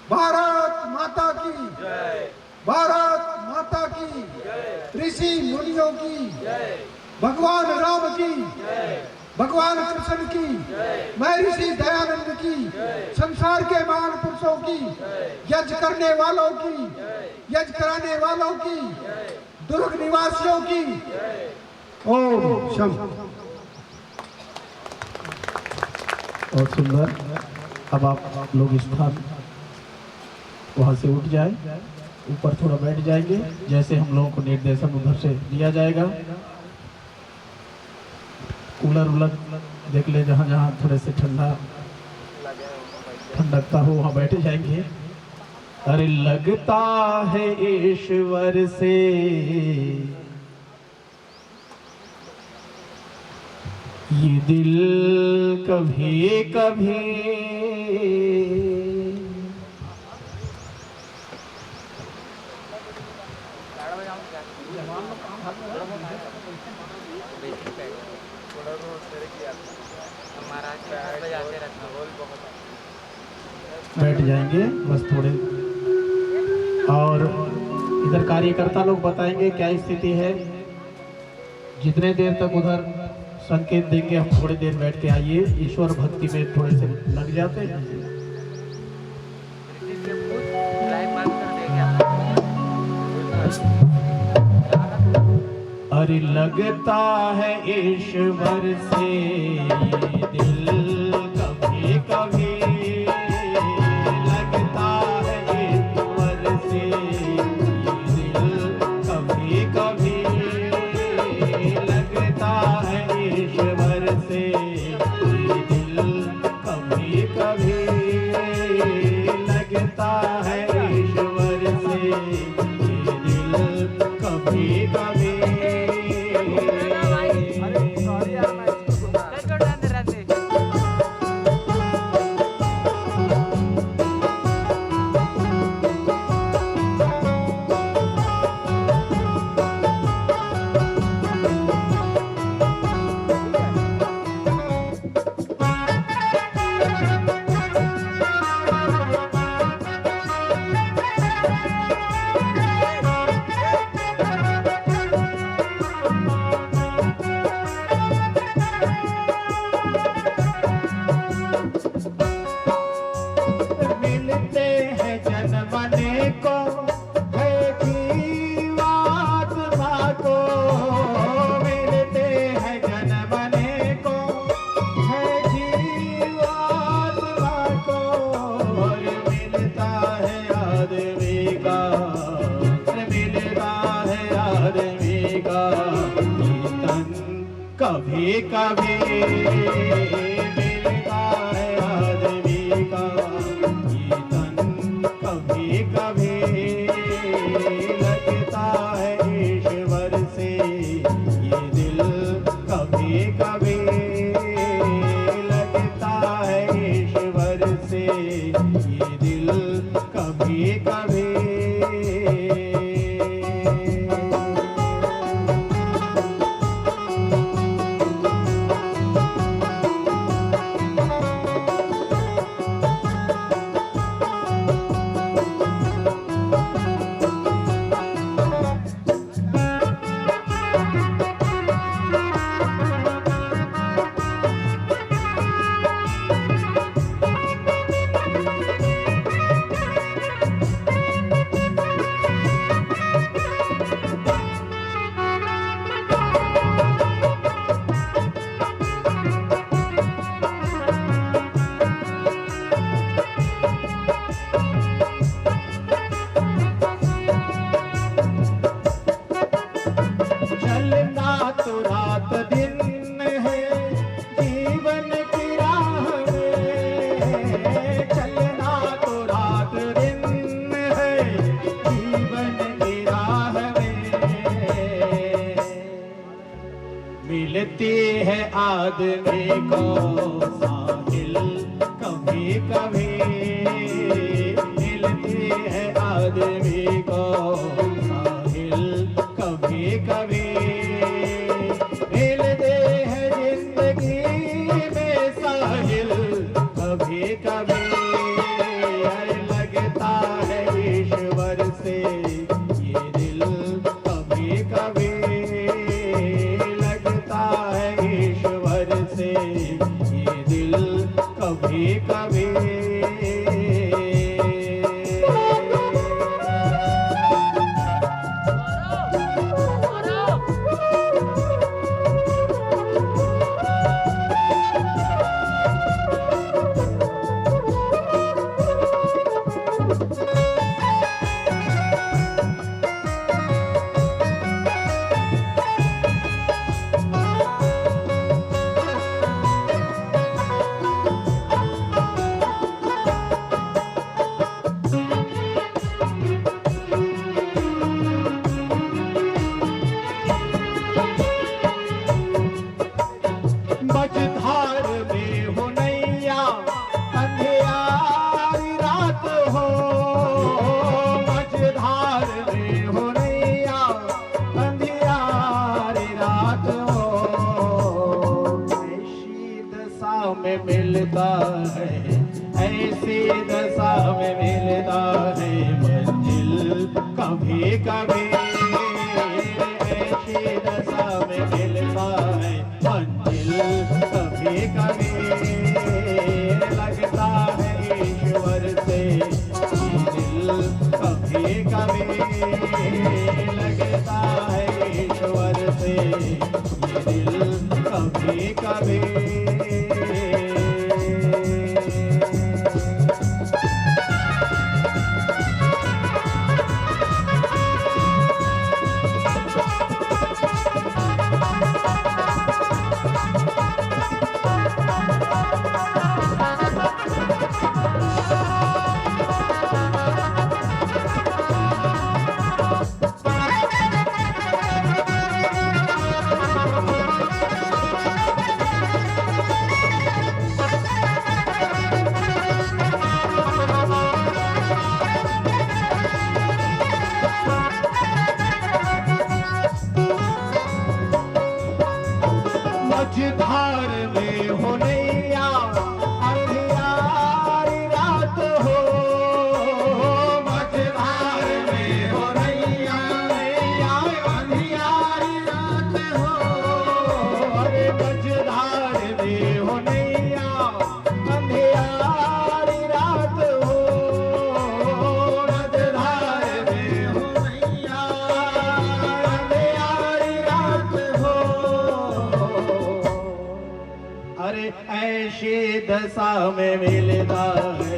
भारत माता की, भारत माता की, ऋषि मुनियों की, भगवान राम की, भगवान कृष्ण की, महर्षि दयानंद की, संसार के महान पुरुषों की, यज्ञ करने वालों की, यज्ञ कराने वालों की, दुर्ग निवासियों की। ओम शम। और सुंदर। अब आप लोग स्थान वहां से उठ जाए, ऊपर थोड़ा बैठ जाएंगे, जैसे हम लोगों को निर्देशन उधर से दिया जाएगा। कूलर उलर देख ले, जहाँ जहाँ थोड़े से ठंडकता हो वहाँ बैठ जाएंगे। अरे लगता है ईश्वर से ये दिल कभी कभी, बैठ जाएंगे बस थोड़े। और इधर कार्यकर्ता लोग बताएंगे क्या स्थिति है। जितने देर तक उधर संकेत देंगे, हम थोड़ी देर बैठ के आइए, ईश्वर भक्ति में थोड़े से लग जाते हैं। अरे लगता है ईश्वर से ये दिल कभी कभी, लगता है ईश्वर से ये दिल कभी कभी, लगता है ईश्वर से ये दिल कभी कभी, लगता है ईश्वर से ये दिल कभी कभी। कभी कभी मिलता है आदमी का ये तन, कभी कभी लगता है ईश्वर से ये दिल, कभी कभी लगता है ईश्वर से ये दिल, कभी कभी। मिलती है आदमी को साहिल कभी कभी, मिलती है आदमी को साहिल कभी कभी, मिलते हैं जिंदगी में साहिल कभी कभी। लगता है ईश्वर से ये दिल, कभी कभी ये दिल, कभी कभी। मझधार में हो नैया अंधियारी रात हो, मझधार में हो नैया अंधियारी रात हो, ऐसी दशा में मिलता है, ऐसी दशा में मिलता है मंजिल, कभी कभी ऐसी दशा में मिलता है मंजिल, दशा में मिलता है,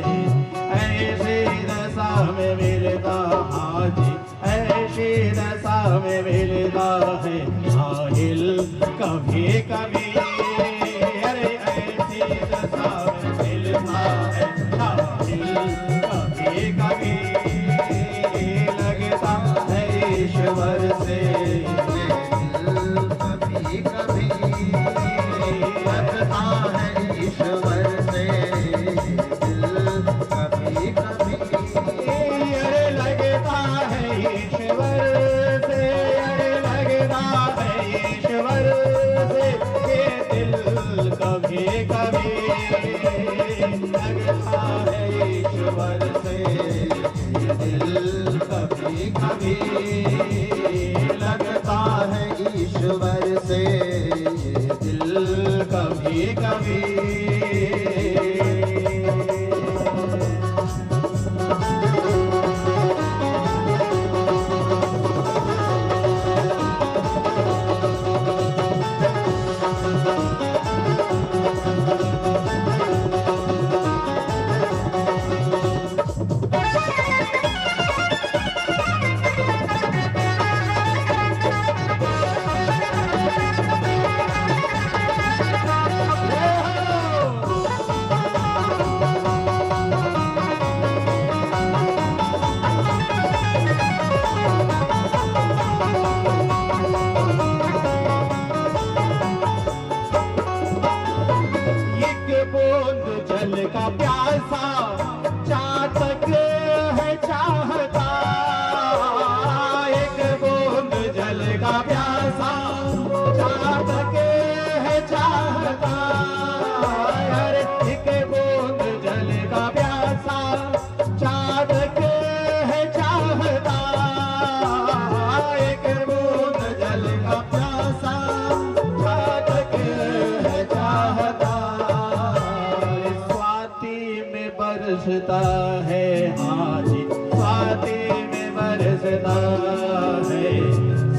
ऐसी दशा में मिलता हाजी, ऐसी दशा में मिलता है साहिल कभी कभी। अरे ऐसी दशा में मिलता है साहिल कभी कभी, लगता है ईश्वर से कभी कभी, लगता है ईश्वर से कभी कभी। अरे लगता है ईश्वर से, अरे लगता है ईश्वर से ये दिल कभी कभी, लगता है ईश्वर से ये दिल कभी कभी, लगता है ईश्वर से ये दिल कभी कभी। का प्यासा चातक है चाहता, एक बूंद जल का प्यासा चातक है चाहता, अरे एक बूंद जल का प्यासा चातक है चाहता, एक बूंद जल का प्यासा चातक है चाहता। बरसता है हाजी, स्वाति में बरसता है,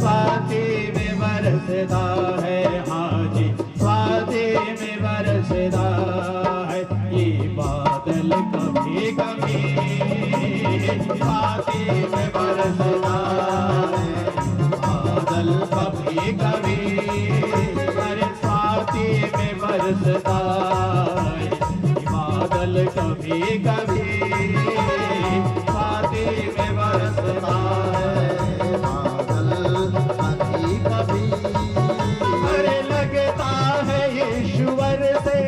स्वाति में बरसता है हाजी, स्वाति में बरसता है ये बादल कभी कभी, स्वाति में बरसता है बादल कभी कभी, अरे स्वाति में बरसता है बादल कभी कभी, स्वाति में बरसता है बादल कभी कभी। अरे लगता है ईश्वर से,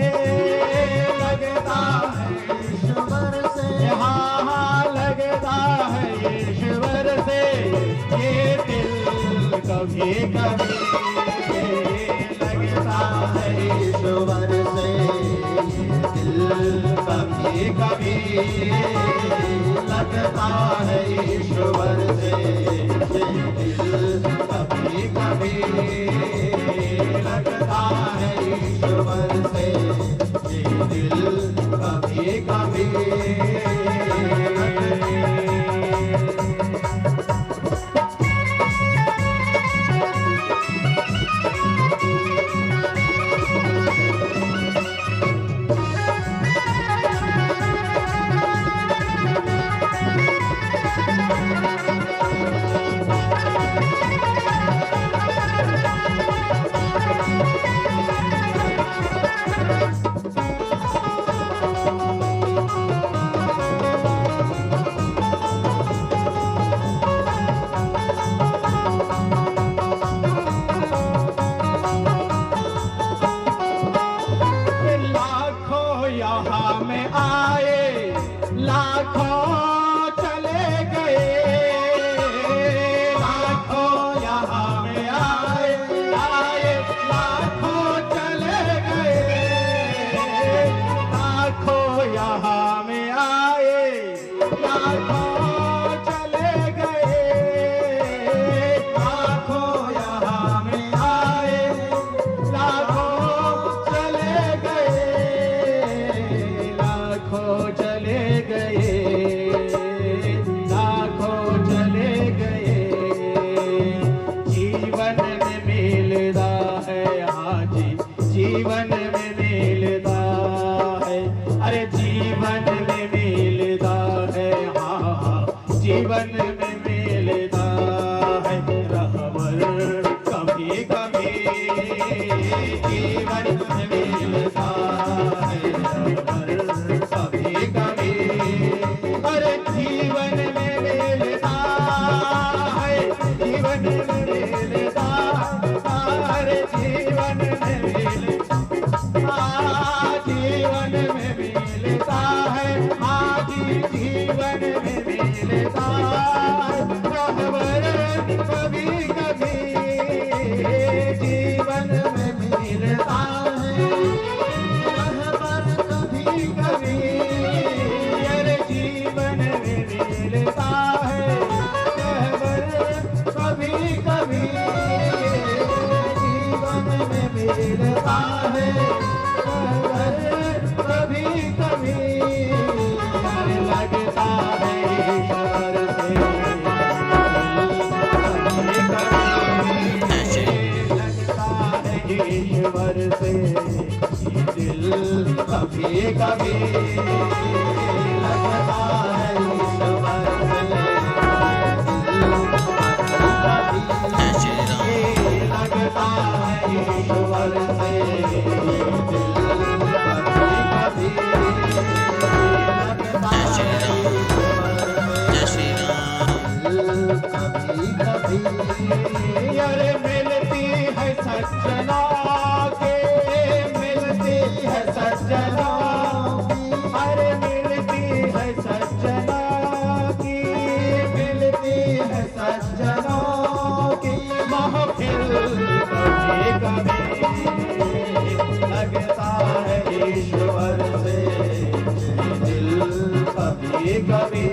लगता है ईश्वर से, हाँ हाँ लगता है ईश्वर से ये दिल कभी कभी, लगता है ईश्वर से कभी कभी, लगता है ईश्वर से दिल कभी कभी, लगता है ईश्वर से दिल कभी कभी। चले गए जीवन में मिलता है रहबर कभी कभी, जीवन में मिलता है रहबर कभी कभी। अरे जीवन में मिलता है, जीवन में मिलता, अरे जीवन में मिलता, जीवन में मिलता है, आज जीवन में मिलता रहबर कभी कभी, जीवन में मिलता है रहबर कभी कभी। अरे जीवन में मिलता है रहबर कभी कभी, जीवन में मिलता है रहबर कभी कभी। लगता है ईश्वर से लगता है ईश्वर से दिल कभी कभी, लगता है ईश्वर से लगता है ईश्वर से अरे मिलती है सज्जना के, मिलती है सज्जना, अरे मिलती है सज्जना की, मिलती है सज्जना की महफिल कभी कभी। लगता है ईश्वर से दिल कभी कभी,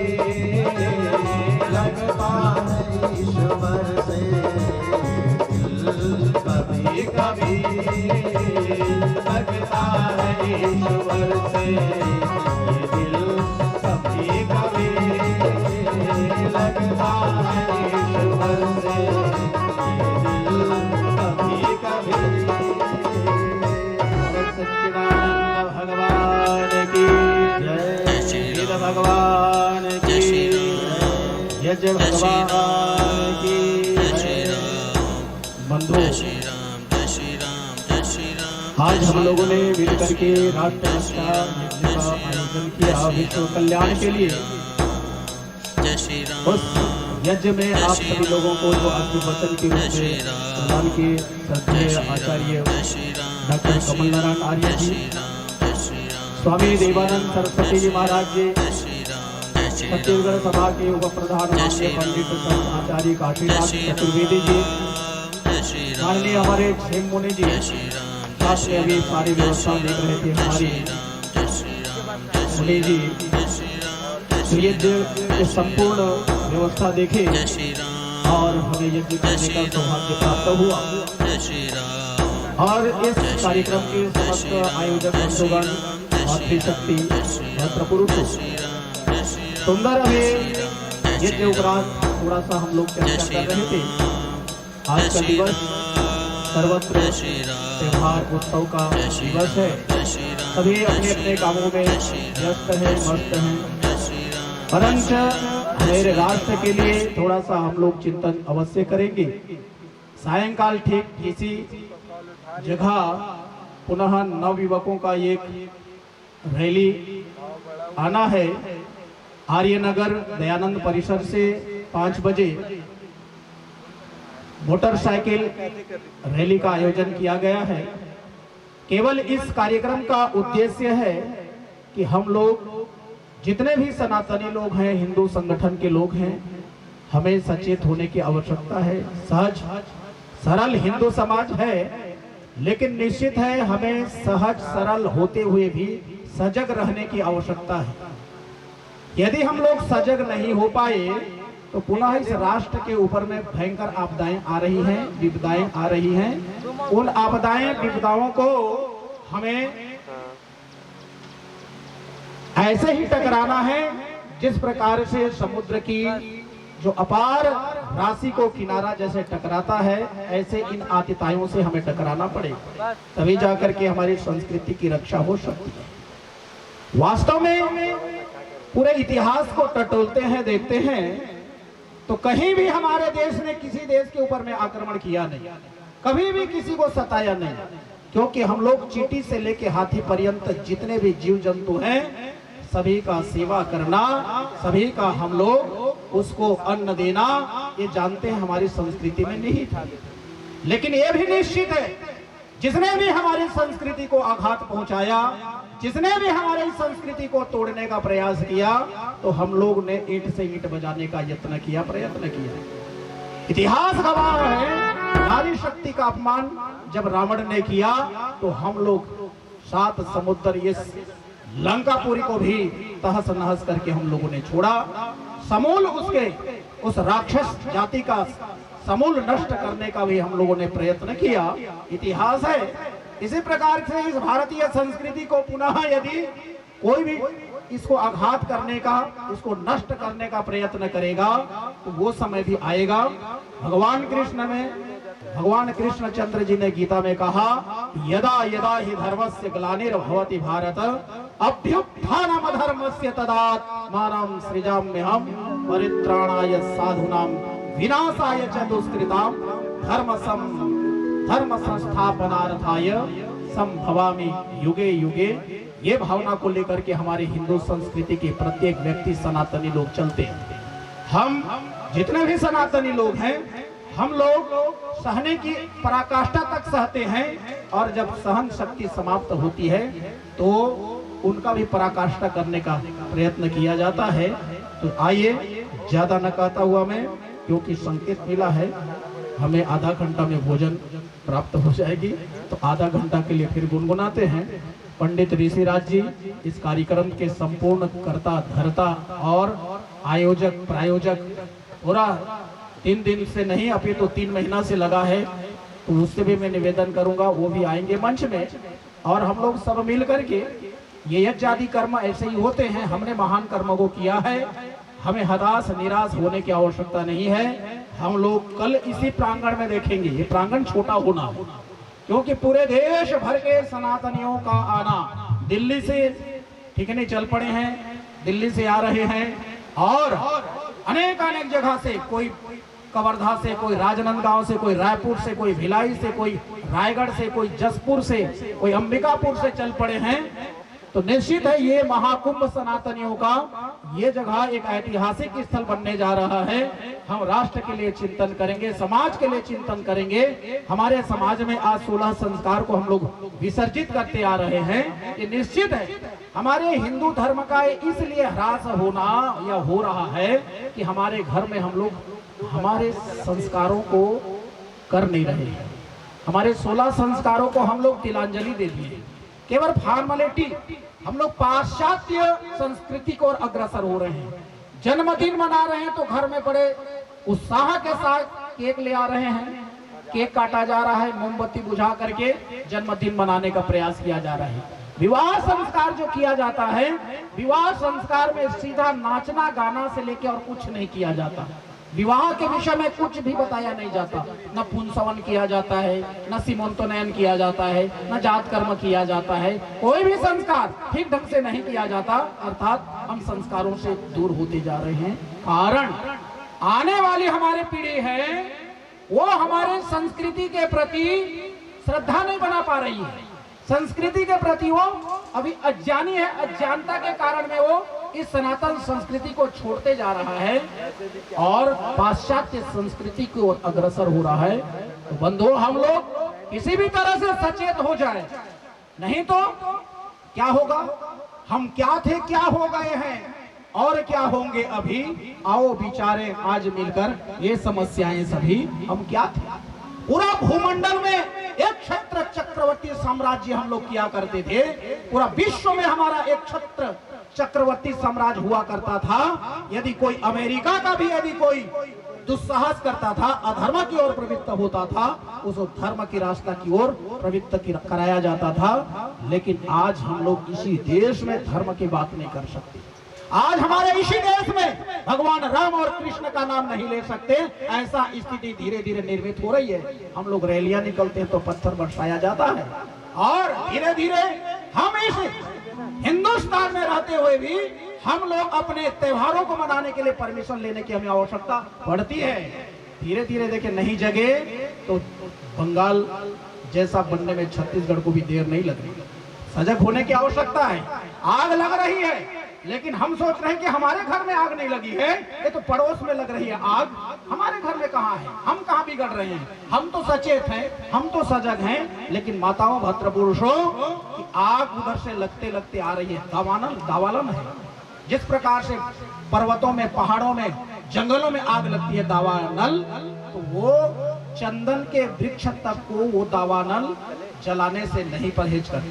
लगता है ईश्वर से दिल कभी कभी, लगता है ईश्वर से दिल कभी कभी, लगता है ईश्वर से दिल कभी कभी। सच्चिदानंद भगवान की जय, भगवान की यज्ञ भगवान की बंधु। आज हम लोगों ने मिलकर के राष्ट्र रक्षा यज्ञ का आयोजन किया विश्व कल्याण के लिए। उस यज्ञ में आप सभी लोगों को जो अभिवचन के रूप में प्रदान किए श्रद्धेय आचार्य डॉक्टर कमल नारायण आर्य जी, स्वामी देवानंद सरस्वती जी महाराज जी, छत्तीसगढ़ सभा के उप प्रधान माननीय पंडित आचार्य काशीनाथ चतुर्वेदी जी, माननीय हमारे क्षेम मुनि जी, साथ में अभी सारी व्यवस्था देख रहे थे हमारी मुनि जी, यज्ञ की संपूर्ण व्यवस्था देखे और हमें यज्ञ करने का सौभाग्य प्राप्त हुआ। और इस कार्यक्रम के समस्त आयोजक बंधुगण, मातृशक्ति, भद्र पुरुष, सुंदर हमें यज्ञ उपरांत थोड़ा सा हम लोग चर्चा कर रहे थे। आज का दिवस सर्वत्र त्योहार उत्सव का दिवस है। सभी अपने अपने कामों में व्यस्त हैं, मस्त हैं, परंतु मेरे राष्ट्र के लिए थोड़ा सा हम लोग चिंतन अवश्य करेंगे। सायंकाल ठीक किसी जगह पुनः नवयुवकों का एक रैली आना है। आर्यनगर दयानंद परिसर से 5 बजे मोटरसाइकिल रैली का आयोजन किया गया है। केवल इस कार्यक्रम का उद्देश्य है कि हम लोग जितने भी सनातनी लोग हैं, हिंदू संगठन के लोग हैं, हमें सचेत होने की आवश्यकता है। सहज सरल हिंदू समाज है, लेकिन निश्चित है हमें सहज सरल होते हुए भी सजग रहने की आवश्यकता है। यदि हम लोग सजग नहीं हो पाए तो पुनः इस राष्ट्र के ऊपर में भयंकर आपदाएं आ रही हैं, विपदाएं आ रही हैं। उन आपदाएं विपदाओं को हमें ऐसे ही टकराना है जिस प्रकार से समुद्र की जो अपार राशि को किनारा जैसे टकराता है, ऐसे इन आतितायों से हमें टकराना पड़ेगा, तभी जाकर के हमारी संस्कृति की रक्षा हो सकती है। वास्तव में पूरे इतिहास को टटोलते हैं, देखते हैं, तो कहीं भी हमारे देश ने किसी देश के ऊपर में आक्रमण किया नहीं, कभी भी किसी को सताया नहीं, क्योंकि हम लोग चींटी से लेके हाथी पर्यंत जितने भी जीव जंतु हैं सभी का सेवा करना, सभी का हम लोग उसको अन्न देना, ये जानते हैं हमारी संस्कृति में नहीं था। लेकिन ये भी निश्चित है, जिसने भी हमारी संस्कृति को आघात पहुंचाया, जिसने भी हमारी संस्कृति को तोड़ने का प्रयास किया, तो हम लोग ने ईंट से ईंट बजाने का यत्न किया, प्रयत्न किया। इतिहास गवाह है, नारी शक्ति का अपमान जब रावण ने किया तो हम लोग 7 समुद्र ये लंकापुरी को भी तहस नहस करके हम लोगों ने छोड़ा, समूल उसके उस राक्षस जाति का समूल नष्ट करने का भी हम लोगों ने प्रयत्न किया। इतिहास है। इसी प्रकार से इस भारतीय संस्कृति को पुनः यदि कोई भी इसको आघात करने का, इसको नष्ट करने का प्रयत्न करेगा तो वो समय भी आएगा। भगवान कृष्ण चंद्र जी ने गीता में कहा, यदा यदा हि धर्मस्य ग्लानिर्भवति भारत अभ्युत्थानम् अधर्मस्य तदात्मानं सृजाम्यहम् परित्राणाय साधूनां विनाशाय च दुष्कृतां धर्म संस्थापनार्थाय संभवामि युगे युगे। ये भावना को लेकर के हमारे हिंदू संस्कृति के प्रत्येक व्यक्ति सनातनी लोग चलते हैं। हम जितने भी सनातनी लोग हैं, हम लोग सहने की पराकाष्ठा तक सहते हैं, और जब सहन शक्ति समाप्त होती है तो उनका भी पराकाष्ठा करने का प्रयत्न किया जाता है। तो आइए, ज्यादा न कहता हुआ मैं, क्योंकि संकेत मिला है हमें आधा घंटा में भोजन प्राप्त हो जाएगी, तो आधा घंटा के लिए फिर गुनगुनाते हैं। पंडित ऋषिराज जी इस कार्यक्रम के संपूर्ण कर्ता धर्ता और आयोजक प्रायोजक, पूरा 3 दिन से नहीं, अभी तो 3 महीना से लगा है, तो उससे भी मैं निवेदन करूंगा, वो भी आएंगे मंच में, और हम लोग सब मिल करके ये यज्ञ आदि कर्म ऐसे ही होते हैं। हमने महान कर्म को किया है, हमें हताश निराश होने की आवश्यकता नहीं है। हम लोग कल इसी प्रांगण में देखेंगे, ये प्रांगण छोटा होना है, क्योंकि पूरे देश भर के सनातनियों का आना, दिल्ली से ठीक नहीं चल पड़े हैं, दिल्ली से आ रहे हैं, और अनेक जगह से, कोई कवर्धा से, कोई राजनांदगांव से, कोई रायपुर से, कोई भिलाई से, कोई रायगढ़ से, कोई जसपुर से, कोई अंबिकापुर से चल पड़े हैं। तो निश्चित है ये महाकुंभ सनातनियों का ये जगह एक ऐतिहासिक स्थल बनने जा रहा है। हम राष्ट्र के लिए चिंतन करेंगे, समाज के लिए चिंतन करेंगे। हमारे समाज में आज 16 संस्कार को हम लोग विसर्जित करते आ रहे हैं। ये निश्चित है हमारे हिंदू धर्म का इसलिए ह्रास होना या हो रहा है कि हमारे घर में हम लोग हमारे संस्कारों को कर नहीं रहे हैं। हमारे 16 संस्कारों को हम लोग तिलांजलि दे दिए, केवल फॉर्मेलिटी। हम लोग पाश्चात्य संस्कृति को अग्रसर हो रहे हैं। जन्मदिन मना रहे हैं तो घर में बड़े उत्साह के साथ केक ले आ रहे हैं, केक काटा जा रहा है, मोमबत्ती बुझा करके जन्मदिन मनाने का प्रयास किया जा रहा है। विवाह संस्कार जो किया जाता है, विवाह संस्कार में सीधा नाचना गाना से लेकर और कुछ नहीं किया जाता। विवाह के विषय में कुछ भी बताया नहीं जाता, न पुंसवन किया जाता है, न सीमंतोनयन किया जाता है, न जात कर्म किया जाता है। कोई भी संस्कार ठीक ढंग से नहीं किया जाता, अर्थात हम संस्कारों से दूर होते जा रहे हैं। कारण आने वाली हमारी पीढ़ी है वो हमारे संस्कृति के प्रति श्रद्धा नहीं बना पा रही है। संस्कृति के प्रति वो अभी अज्ञानी है, अज्ञानता के कारण में वो इस सनातन संस्कृति को छोड़ते जा रहा है और पाश्चात्य संस्कृति की ओर अग्रसर हो रहा है। तो बंधुओं, हम लोग किसी भी तरह से सचेत हो जाए, नहीं तो क्या होगा, हम क्या थे क्या हो गए हैं और क्या होंगे अभी। आओ विचारे आज मिलकर ये समस्याएं सभी, हम क्या थे। पूरा भूमंडल में एक छत्र चक्रवर्ती साम्राज्य हम लोग किया करते थे। पूरा विश्व में हमारा एक छत्र चक्रवर्ती साम्राज्य हुआ करता था। यदि कोई अमेरिका का भी यदि कोई दुस्साहस करता था, अधर्म की ओर प्रवृत्त होता था, उस धर्म की रास्ता की ओर प्रवृत्त कराया जाता था। लेकिन आज हम लोग इसी देश में धर्म की बात नहीं कर सकते। आज हमारे इसी देश में भगवान राम और कृष्ण का नाम नहीं ले सकते, ऐसा स्थिति धीरे धीरे निर्मित हो रही है। हम लोग रैलियां निकलते हैं तो पत्थर बरसाया जाता है और धीरे धीरे हम इस हिंदुस्तान में रहते हुए भी हम लोग अपने त्योहारों को मनाने के लिए परमिशन लेने की हमें आवश्यकता पड़ती है। धीरे धीरे देखिए नहीं जगे तो बंगाल जैसा बनने में छत्तीसगढ़ को भी देर नहीं लग रही। सजग होने की आवश्यकता है। आग लग रही है, लेकिन हम सोच रहे हैं कि हमारे घर में आग नहीं लगी है, ये तो पड़ोस में लग रही है आग, हमारे घर में कहाँ है, हम कहाँ बिगड़ रहे हैं। हम तो सचेत हैं, हम तो सजग हैं, लेकिन माताओं भद्र पुरुषों की आग उधर से लगते लगते आ रही है। दावालन है। जिस प्रकार से पर्वतों में, पहाड़ों में, जंगलों में आग लगती है दावानल, तो वो चंदन के वृक्ष तक को वो दावानल जलाने से नहीं परहेज करती।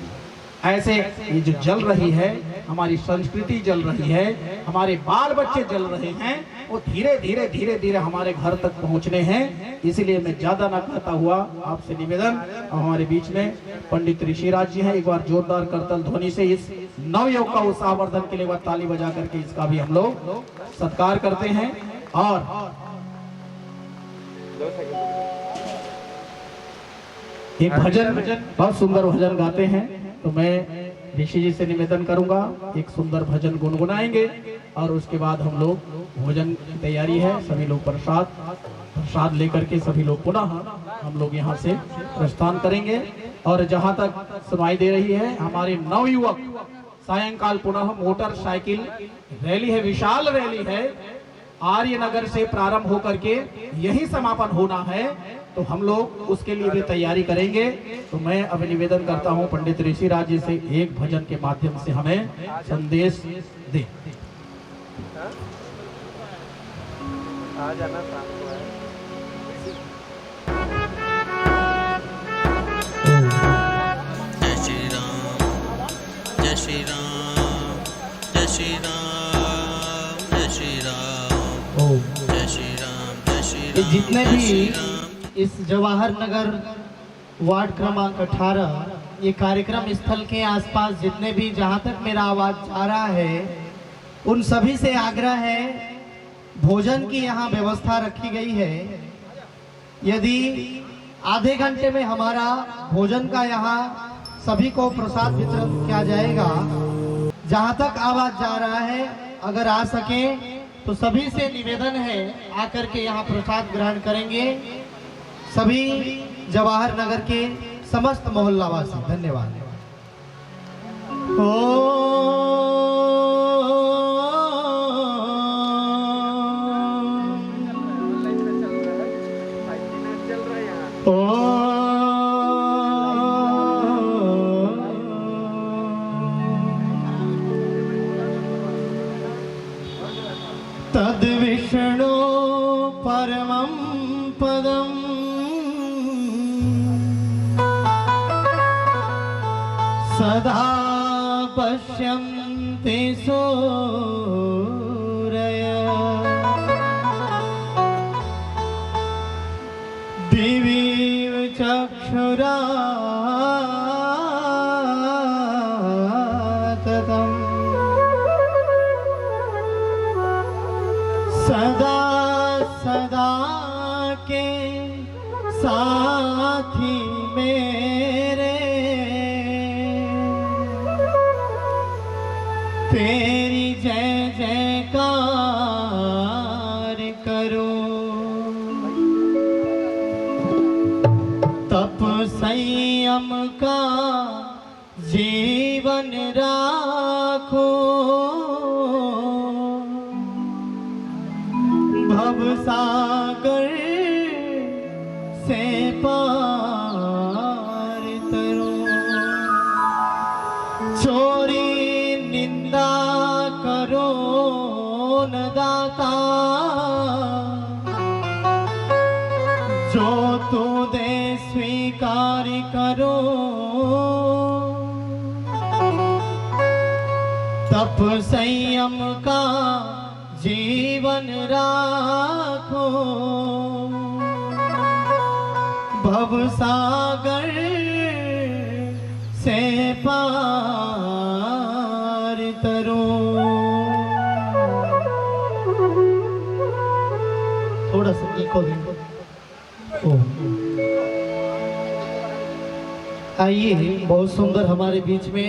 ऐसे ये जो जल रही है, हमारी संस्कृति जल रही है, हमारे बाल बच्चे जल रहे हैं, वो धीरे धीरे धीरे धीरे हमारे घर तक पहुंचने हैं। इसलिए मैं ज्यादा ना कहता हुआ आपसे निवेदन, हमारे बीच में पंडित ऋषिराज जी हैं, एक बार जोरदार करतल ध्वनि से इस नवयुग का उत्साहवर्धन के लिए एक बार ताली बजा करके इसका भी हम लोग सत्कार करते हैं। और एक भजन, बहुत सुंदर भजन गाते हैं, तो मैं ऋषि जी से निवेदन करूंगा एक सुंदर भजन गुनगुनाएंगे और उसके बाद हम लोग भोजन की तैयारी है। सभी लोग प्रसाद लेकर के सभी लोग पुनः हम लोग यहाँ से प्रस्थान करेंगे। और जहाँ तक सुनाई दे रही है, हमारे नवयुवक सायंकाल पुनः मोटरसाइकिल रैली है, विशाल रैली है, आर्य नगर से प्रारंभ होकर के यही समापन होना है, तो हम लोग उसके लिए भी तैयारी करेंगे। तो मैं अब निवेदन करता हूं पंडित ऋषिराज जी से एक भजन के माध्यम से हमें संदेश दे। आ जाना शाम को है। जय श्री राम, जय श्री राम, जय श्री राम, जय श्री राम, जय श्री राम, जय श्री राम। जितने भी इस जवाहर नगर वार्ड क्रमांक 18 ये कार्यक्रम स्थल के आसपास जितने भी, जहां तक मेरा आवाज जा रहा है, उन सभी से आग्रह है, भोजन की यहाँ व्यवस्था रखी गई है। यदि आधे घंटे में हमारा भोजन का यहाँ सभी को प्रसाद वितरण किया जाएगा। जहां तक आवाज जा रहा है, अगर आ सके तो सभी से निवेदन है आकर के यहाँ प्रसाद ग्रहण करेंगे सभी जवाहर नगर के समस्त मोहल्लावासी। धन्यवाद। तद विष्णु परमं पदम सदा पश्यन्ति सूरयः दिवि चक्षुराततं सदा सदा के साथी मेरे तेरी जय जयकार करो। तप संयम का जीवन राखो, भव सागर से पार तरो। चोरी निंदा करो न दाता, जो तू दे स्वीकार करो। तप संयम का जीवन राखो, भव सागर से पार तरो। थोड़ा सा इको दे। आइए, बहुत सुंदर हमारे बीच में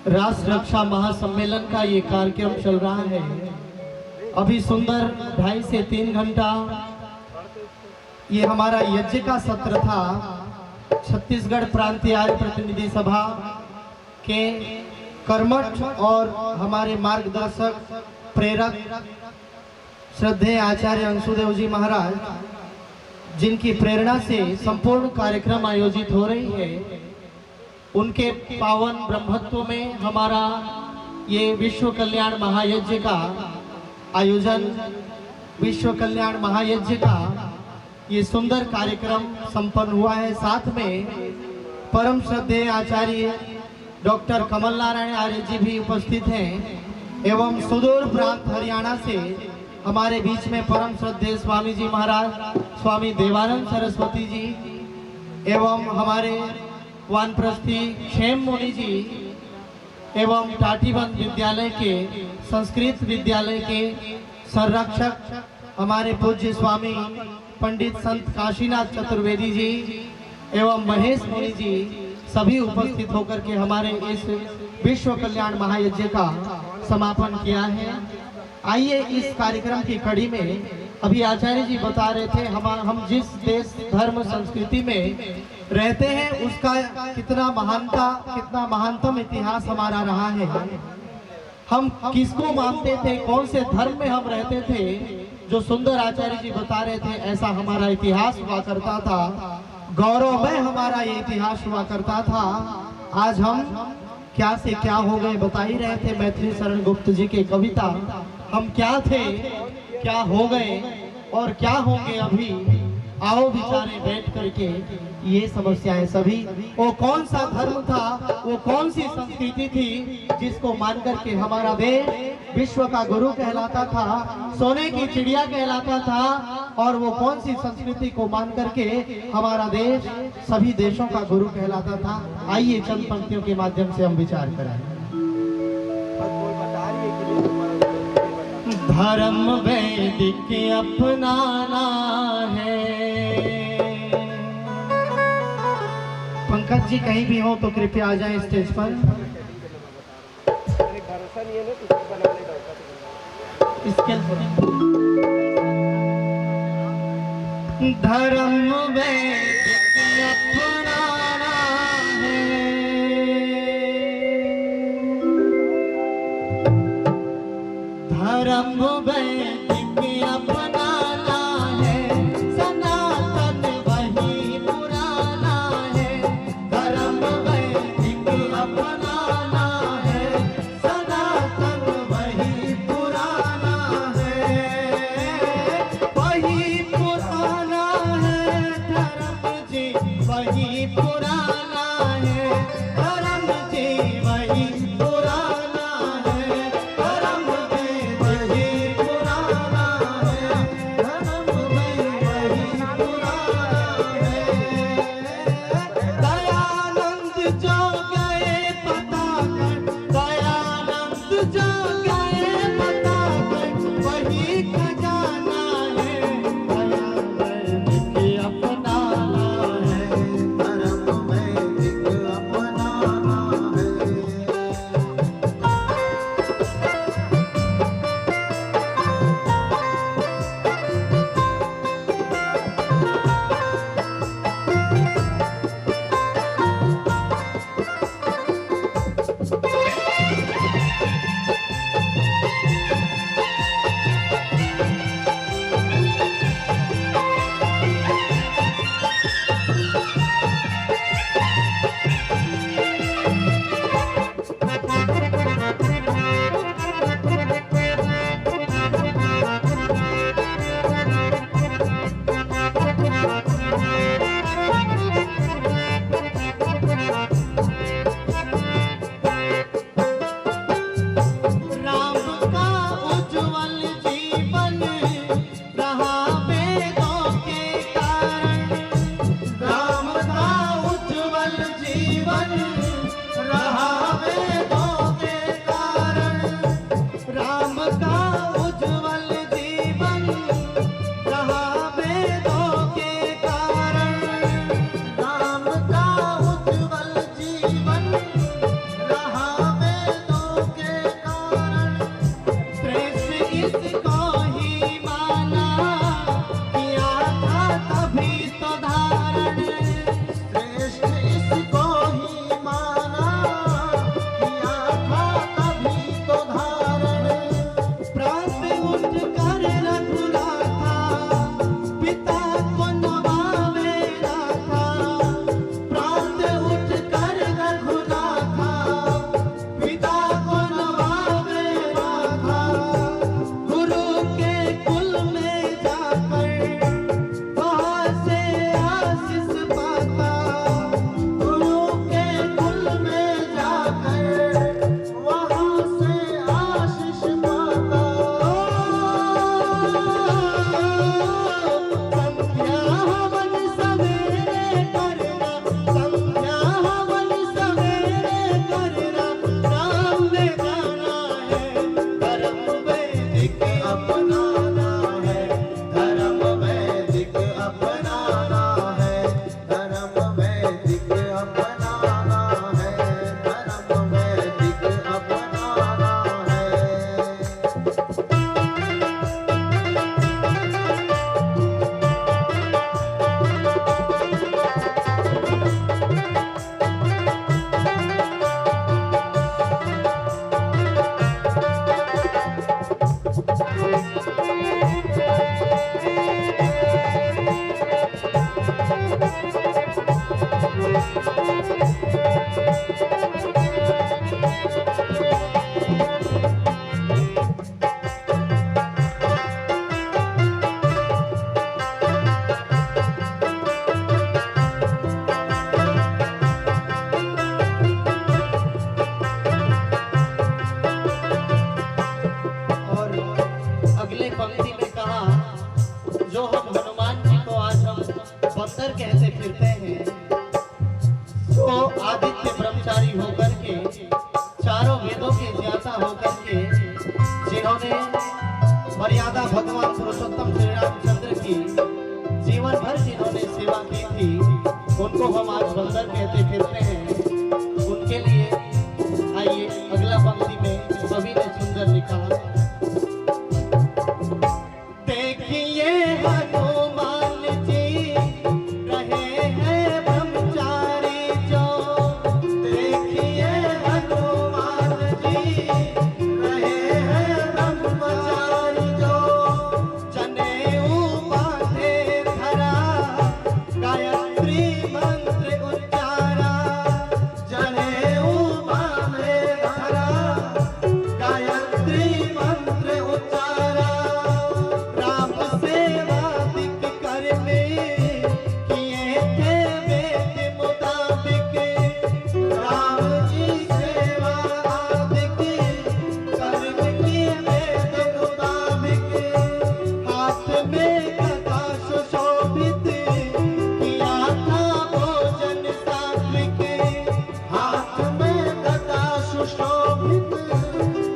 राष्ट्र रक्षा महासम्मेलन का ये कार्यक्रम चल रहा है। अभी सुंदर 2.5 से 3 घंटा ये हमारा यज्ञ का सत्र था। छत्तीसगढ़ प्रांतीय आर्य प्रतिनिधि सभा के कर्मठ और हमारे मार्गदर्शक प्रेरक श्रद्धेय आचार्य अंशुदेव जी महाराज, जिनकी प्रेरणा से संपूर्ण कार्यक्रम आयोजित हो रही है, उनके पावन ब्रह्मत्व में हमारा ये विश्व कल्याण महायज्ञ का आयोजन, विश्व कल्याण महायज्ञ का ये सुंदर कार्यक्रम संपन्न हुआ है। साथ में परम श्रद्धेय आचार्य डॉक्टर कमल नारायण आर्य जी भी उपस्थित हैं एवं सुदूर प्रांत हरियाणा से हमारे बीच में परम श्रद्धेय स्वामी जी महाराज स्वामी देवानंद सरस्वती जी एवं हमारे वानप्रस्थी क्षेम मुनि जी एवं टाटीबंद विद्यालय के संस्कृत विद्यालय के संरक्षक हमारे पूज्य स्वामी पंडित संत काशीनाथ चतुर्वेदी जी एवं महेश मुनि जी सभी उपस्थित होकर के हमारे इस विश्व कल्याण महायज्ञ का समापन किया है। आइए इस कार्यक्रम की कड़ी में अभी आचार्य जी बता रहे थे हम जिस देश धर्म संस्कृति में रहते हैं उसका कितना महानतम इतिहास हमारा रहा है। हम किसको मानते थे, कौन से धर्म में हम रहते थे, जो सुंदर आचार्य जी बता रहे थे ऐसा हमारा इतिहास हुआ करता था। गौरवमय हमारा ये इतिहास हुआ करता था। आज हम क्या से क्या हो गए बता ही रहे थे मैथिली शरण गुप्त जी की कविता। हम क्या थे, क्या हो गए और क्या होंगे अभी, आओ विचारे बैठ करके ये समस्याएं सभी। वो कौन सा धर्म था, वो कौन सी संस्कृति थी जिसको मान करके हमारा देश विश्व का गुरु कहलाता था, सोने की चिड़िया कहलाता था, और वो कौन सी संस्कृति को मान करके हमारा देश सभी देशों का गुरु कहलाता था। आइए चंद पंक्तियों के माध्यम से हम विचार करें। धर्म वैदिक अपनाना है। पंकज जी कहीं भी हो तो कृपया आ जाएं स्टेज पर। भरोसा नहीं है ना, कुछ बनाने का धर्म वैदिक अपनाना है। धर्म वैदिक अपनाना है, सनातन वही पुराना है। धर्म वैदिक अपनाना है, सनातन वही पुराना है। वही पुराना है धर्म जी, वही पुराना है धर्म जी, वही पुराना है धर्म जी, वही पुराना है। पहले पंक्ति में कहा, जो हम हनुमान जी को आज हम बंदर कहते फिरते हैं, जो आदित्य ब्रह्मचारी होकर के, चारों वेदों के ज्ञाता होकर के, जिन्होंने मर्यादा भगवान पुरुषोत्तम श्री रामचंद्र की जीवन भर जिन्होंने सेवा की थी, उनको हम आज बंदर कहते फिरते हैं। उनके लिए आइए अगला पंक्ति में कवि ने सुंदर लिखा, देखिए हनुमान जी रहे हैं ब्रह्मचारी जो, देखिए हनुमान जी रहे हैं ब्रह्मचारी जो, जनेऊ बांधे धरा गायत्री मंत्र उच्चारा, जनेऊ बांधे धरा गायत्री मंत्र उच्चारा, राम सेवा दिक करने किए थे वेद मुताबिक, राम जी सेवा आदिक कर्म किए वेद मुताबिक, हाथ में गदा सुशोभित किया था भोजन सात्विक, हाथ में गदा सुशोभित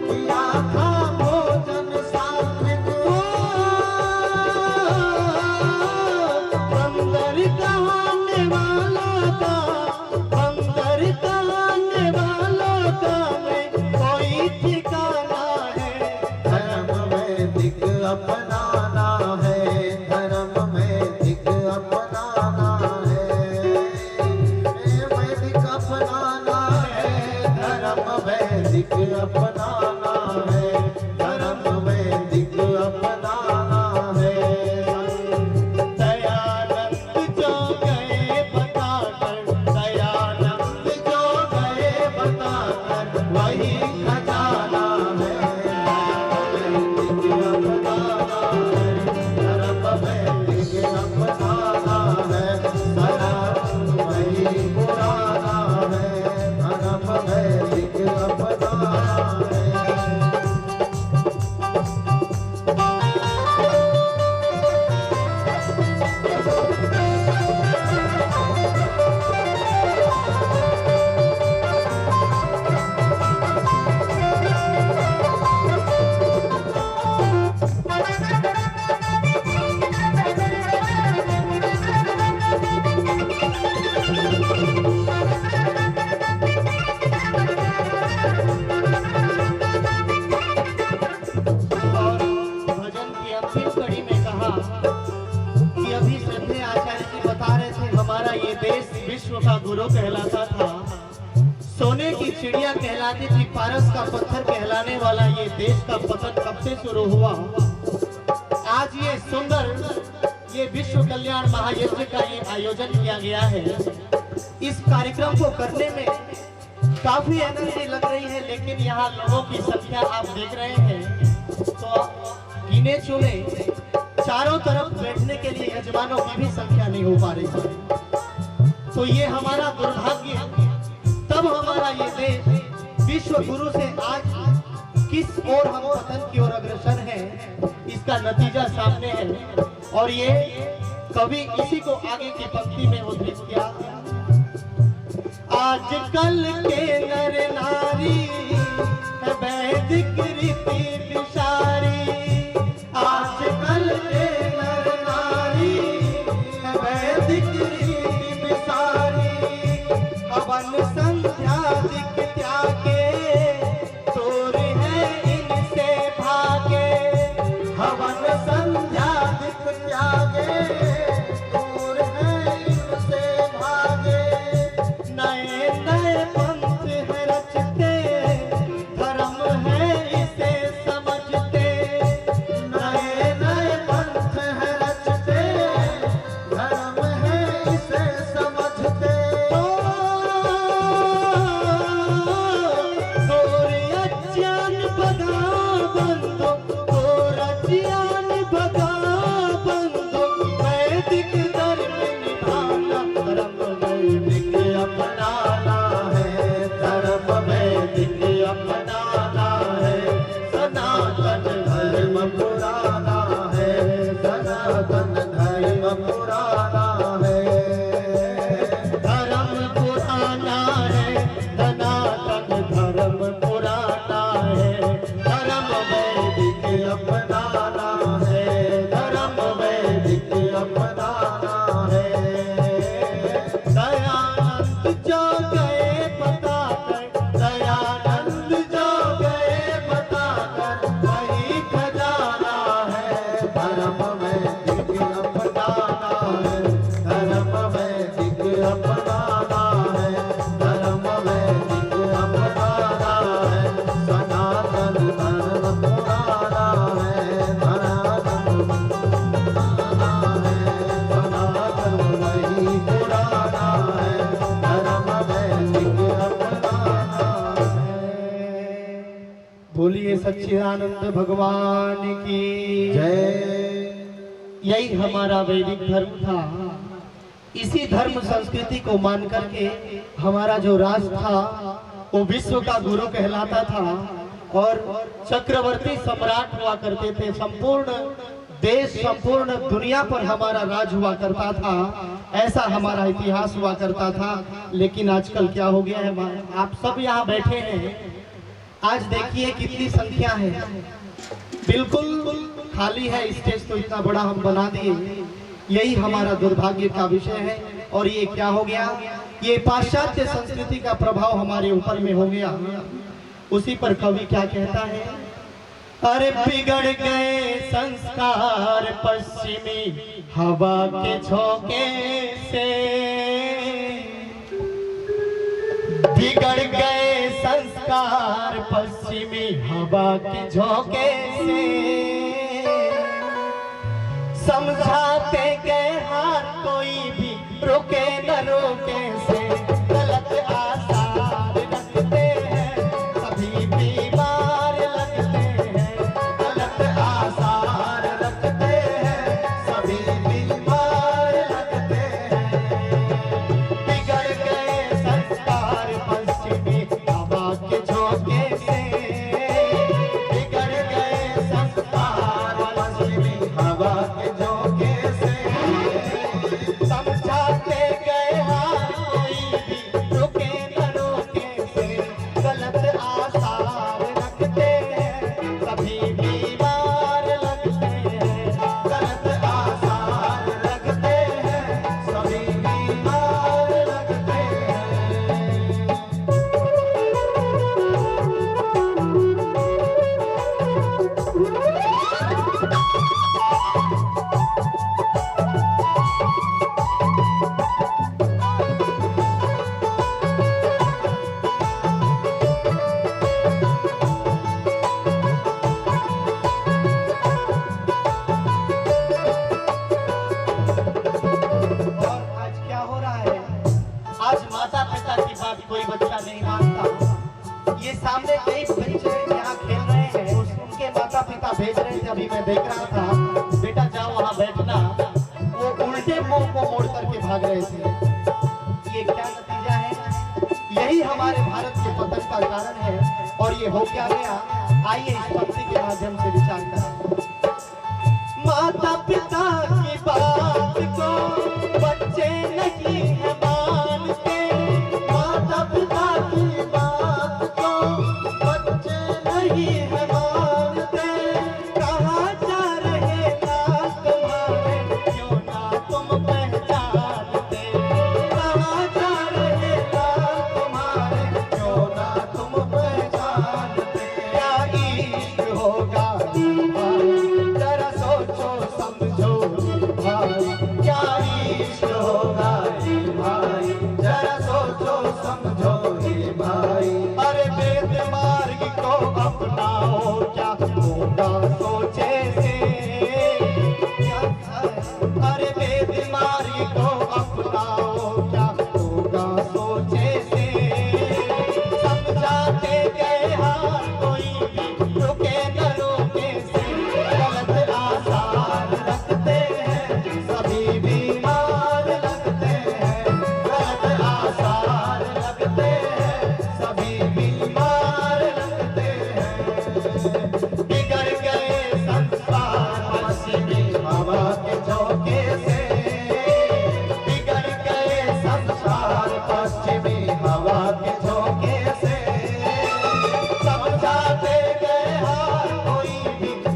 किया था भोजन सात्विक, बंदर कहने वालों का, बंदर कहने वालों का में कोई ठिकाना है, धर्म में दिक अपनाना है, धर्म में दिक अपनाना है, वैदिक अपनाना है, धर्म वैदिक अपनाना है, धर्म वैदिक अपनाना है। दयानंद जो गए बताकर, दयानंद जो गए बताकर वही खजाना है, धर्म वैदिक अपनाना है, धर्म वही पुराना है, धर्म वैदिक अपनाना है। और भजन की अंतिम कड़ी में कहा कि अभी श्रद्धेय आचार्य जी बता रहे थे, हमारा ये देश विश्व का गुरु कहलाता था, सोने की चिड़िया कहलाती थी, पारस का पत्थर कहलाने वाला ये देश का पतन कब से शुरू हुआ। आज ये सुंदर ये विश्व कल्याण महायज्ञ का ये आयोजन किया गया है। इस कार्यक्रम को करने में काफी एनर्जी लग रही है, लेकिन यहाँ लोगों की संख्या आप देख रहे हैं तो गिने चुने चारों तरफ बैठने के लिए यजमानों की भी संख्या नहीं हो पा रही है। तो ये हमारा दुर्भाग्य, तब हमारा ये देश विश्व गुरु से आज किस ओर हम पतन की ओर अग्रसर हैं, इसका नतीजा सामने है। और ये कवि इसी को आगे की पंक्ति में उद्धृत किया, आजकल के नर नारी है वैदिक रीति विसारी, आजकल के नर नारी है वैदिक रीति विसारी, हवन संध्यादिक त्यागे दूर है इनसे भागे, हवन संध्यादिक त्यागे दूर है इनसे भागे, नए नए पंथ है रचते धर्म है इसे अपनाना है, धर्म वैदिक अपनाना है। दयानंद जो गए बताकर, दयानंद जो गए बताकर, वही खजाना है। धर्म वैदिक अपनाना है, धर्म वैदिक अपनाना है, धर्म वैदिक अपनाना है। सनातन धर्म पुराना है, सनातन पुराना है, सनातन वही पुराना है, धर्म वैदिक अपनाना है। बोलिए सच्चिदानंद भगवान की जय। यही हमारा वैदिक धर्म था। इसी धर्म संस्कृति को मान करके हमारा जो राष्ट्र था वो विश्व का गुरु कहलाता था और चक्रवर्ती सम्राट हुआ करते थे। संपूर्ण देश, संपूर्ण दुनिया पर हमारा राज हुआ करता था। ऐसा हमारा इतिहास हुआ करता था। लेकिन आजकल क्या हो गया है, आप सब यहाँ बैठे हैं, आज देखिए कितनी संख्या है, बिल्कुल खाली है स्टेज, तो इतना बड़ा हम बना दिए। यही हमारा दुर्भाग्य का विषय है। और ये क्या हो गया, ये पाश्चात्य संस्कृति का प्रभाव हमारे ऊपर में हो गया। उसी पर कवि क्या कहता है, अरे बिगड़ गए संस्कार पश्चिमी हवा के झोंके से, बिगड़ गए संस्कार पश्चिमी हवा के झोंके से। समझाते गए हार कोई भी रोके न रोके से, गलत आसार रखते हैं सभी बीमार लगते हैं, गलत आसार रखते हैं सभी बीमार लगते हैं। बिगड़ गए संस्कार पश्चिमी हवा के झोंके से, बिगड़ गए संस्कार पश्चिमी हवा के झोंके से। समझाते गए हार कोई भी रोके न रोके से, गलत आसार रखते हैं सभी बीमार लगते हैं, गलत आसार रखते हैं सभी बीमार लगते हैं। और आज क्या हो रहा है, आज माता पिता की बात कोई बच्चा नहीं मानता। ये सामने कई बच्चे यहाँ खेल रहे हैं, उनके माता पिता भेज रहे थे, अभी मैं देख रहा था, बेटा जाओ वहाँ बैठना, वो उल्टे मुंह को मोड़ करके भाग रहे थे। ये क्या नतीजा है, यही हमारे भारत के पतन का कारण है। और ये हो क्या गया, आइए इस पंक्ति के माध्यम से विचार करें। माता पिता की बात को बच्चे नहीं है मानते, माता पिता की बात को बच्चे नहीं है मानते। कहाँ जा रहे लाल तुम्हारे, क्यों ना तुम पहचानते, कहाँ जा रहे लाल तुम्हारे, क्यों ना तुम पहचानते। क्या इश्क होगा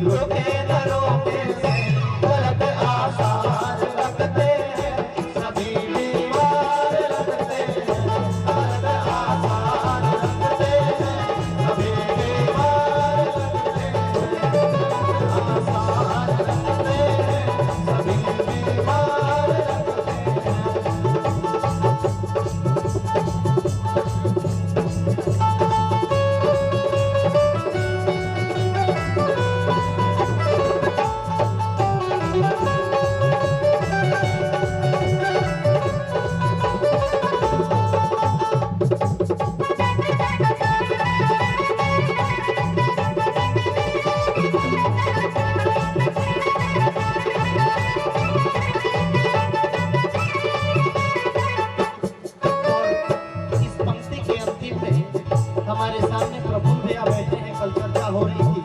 रोके न रोके से गलत आसार रखते हैं, सभी बीमार लगते हैं, गलत आसार रखते हैं, सभी बीमार लगते हैं, आसार रखते हैं, सभी बीमार लगते इस पंक्ति के अंतिम में हमारे सामने प्रभु भैया बैठे हैं। कल चर्चा हो रही थी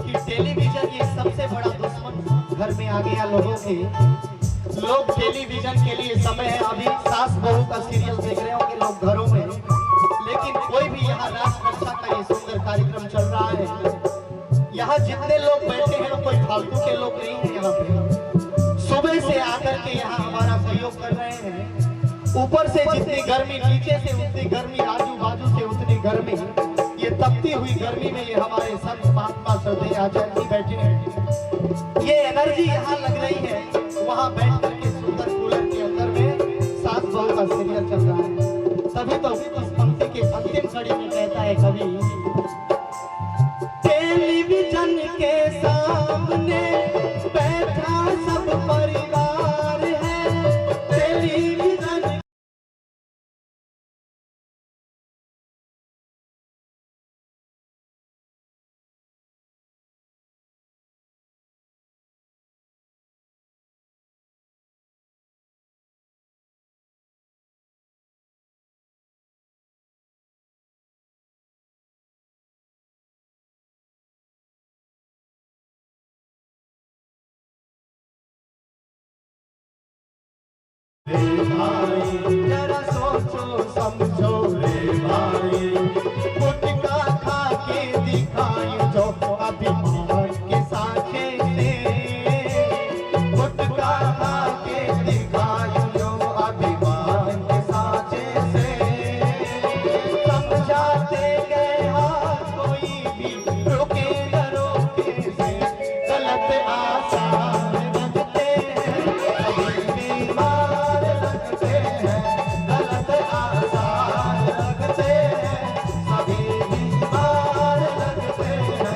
कि टेलीविजन ये सबसे बड़ा दुश्मन घर में आ गया लोगों के। लोग टेलीविजन के लिए समय है, अभी सास बहू का सीरियल देख रहे होंगे लोग घरों में, लेकिन कोई भी यहाँ राष्ट्र रक्षा का ये सुंदर कार्यक्रम चल रहा है। यहाँ जितने लोग बैठे हैं कोई फालतू के लोग नहीं है। यहाँ पे सुबह से आकर के यहाँ हमारा सहयोग कर रहे हैं। ऊपर से जितनी गर्मी, नीचे से उतनी गर्मी, आजू बाजू से उतनी गर्मी, ये तपती हुई गर्मी में ये हमारे संत महात्मा श्रद्धेय आचार्य जी बैठे हैं। ये एनर्जी यहाँ लग रही है, वहाँ बैठ करके सुंदर कूलर के अंदर में सास बहू का सीरियल चल रहा है। तभी तो इस पंक्ति के अंतिम कड़ी में कहता है कवि, टेलीविजन के सामने बैठा सब परिवार है, टेलीविजन रे भाई जरा सोचो समझो रे भाई, गुटखा खा के दिखाई जो अभिमान के साथे से, गुटखा खा के दिखाई जो अभिमान के साथे से, समझाते गए हाँ कोई भी रोके न रोके से, गलत आसार रखते हैं, सभी बीमार लगते हैं, गलत आसार रखते हैं, सभी बीमार लगते हैं।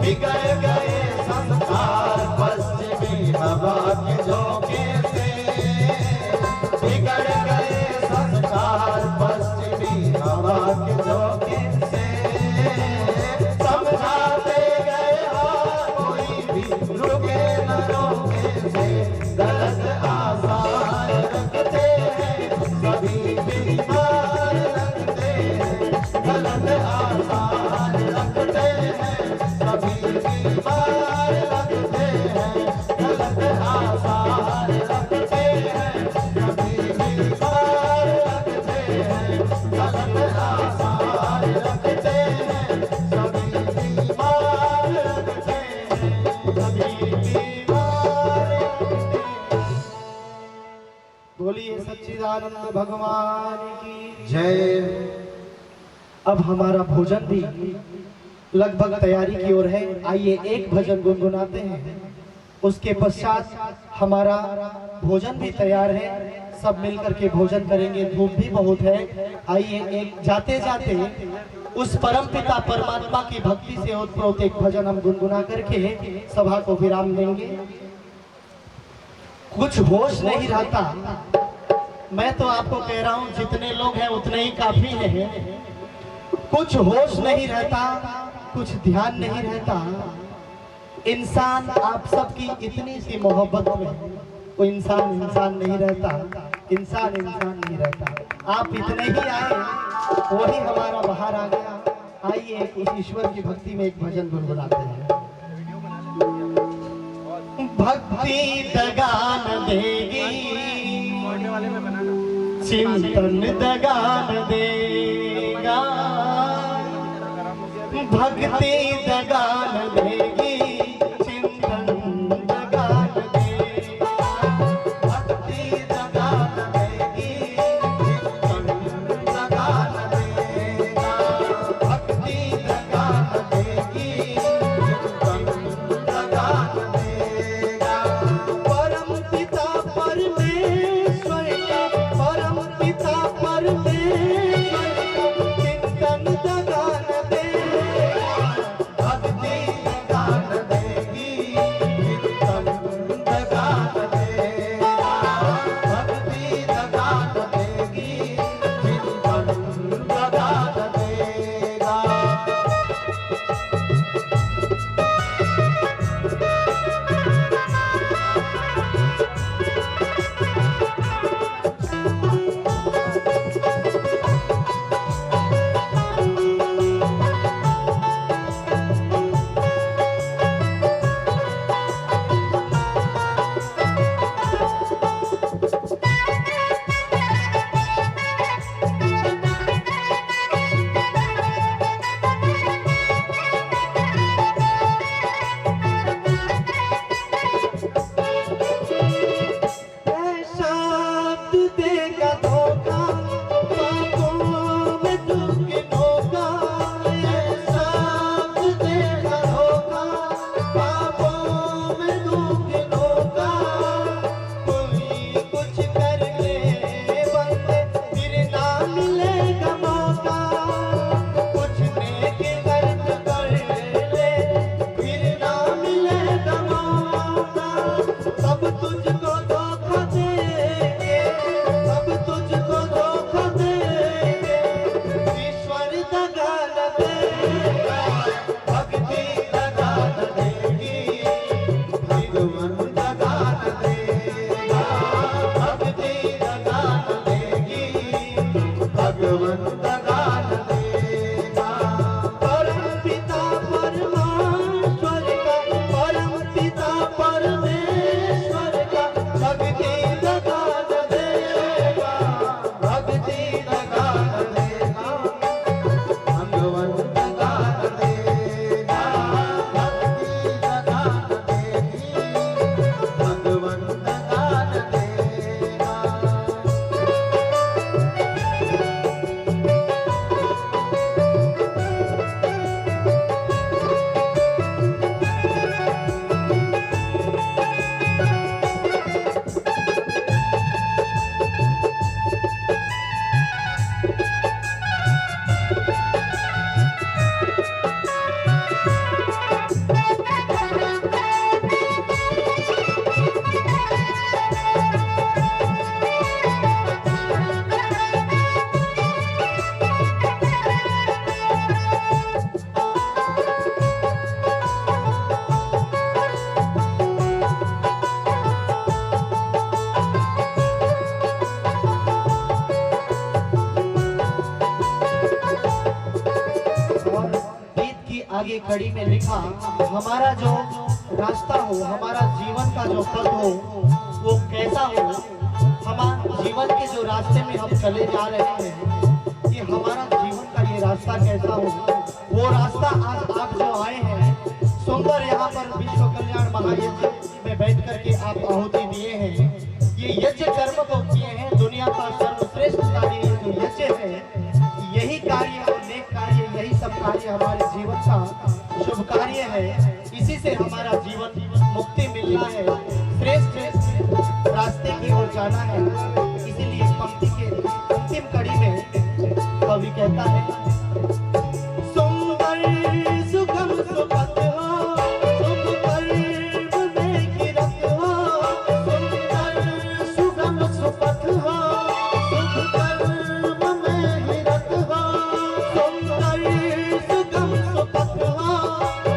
बिगड़ गए संस्कार पश्चिमी हवा के झोंके से, बिगड़ गए संस्कार पश्चिमी हवा के झोंके से, समझाते गए हाँ कोई भी रुके न रोके से, गलत आसार रखते हैं, सभी बीमार लगते हैं, गलत आसार रखते हैं, सभी बीमार लगते हैं, गलत आसार रखते हैं, सभी बीमार लगते हैं, गलत आसार रखते हैं, सभी बीमार लगते हैं, सभी बीमार लगते हैं। बोलिए सच्चिदानंद भगवान की जय। अब हमारा भोजन भी लगभग तैयारी की ओर है। आइए एक भजन गुनगुनाते हैं, उसके पश्चात हमारा भोजन भी तैयार है। सब मिलकर के भोजन करेंगे, धूप भी बहुत है। आइए एक जाते जाते उस परम पिता परमात्मा की भक्ति से ओतप्रोत एक भजन हम गुनगुना करके सभा को विराम देंगे। कुछ होश नहीं रहता, मैं तो आपको कह रहा हूं जितने लोग हैं उतने ही काफी हैं। कुछ होश नहीं रहता, कुछ ध्यान नहीं रहता। इंसान आप सबकी इतनी सी मोहब्बत में वो इंसान नहीं रहता, इंसान नहीं रहता। आप इतने ही आए, वही हमारा बाहर आ गया। आइए उस ईश्वर की भक्ति में एक भजन गुनगुनाते हैं। भक्ति दगान देगी, चिंतन दगान देगा, भक्ति दगान कड़ी में लिखा, हमारा जो रास्ता हो, हमारा जीवन का जो पथ हो वो कैसा हो, हमारे जीवन के जो रास्ते में हम चले जा रहे हैं, ये हमारा जीवन का ये रास्ता कैसा हो, वो रास्ता आज आप जो आए हैं सुंदर यहाँ पर विश्व कल्याण महायज्ञ में बैठ करके आप आहुति दिए हैं, ये यज्ञ कर्म को किए हैं। दुनिया का सर्वश्रेष्ठ कार्य जो यज्ञ है, यही कार्य और नेक कार्य, यही सब कार्य हमारे जीवन का शुभ कार्य है। इसी से हमारा जीवन मुक्ति मिलना है, श्रेष्ठ रास्ते की ओर जाना है। इसीलिए पंक्ति के अंतिम कड़ी में कवि कहता है, सुंदर सुगम सुपथ हो, शुभ कर्म में गिरत हो, सुंदर सुगम सुपथ हो, शुभ कर्म में गिरत हो, सुंदर सुगम सुपथ हो,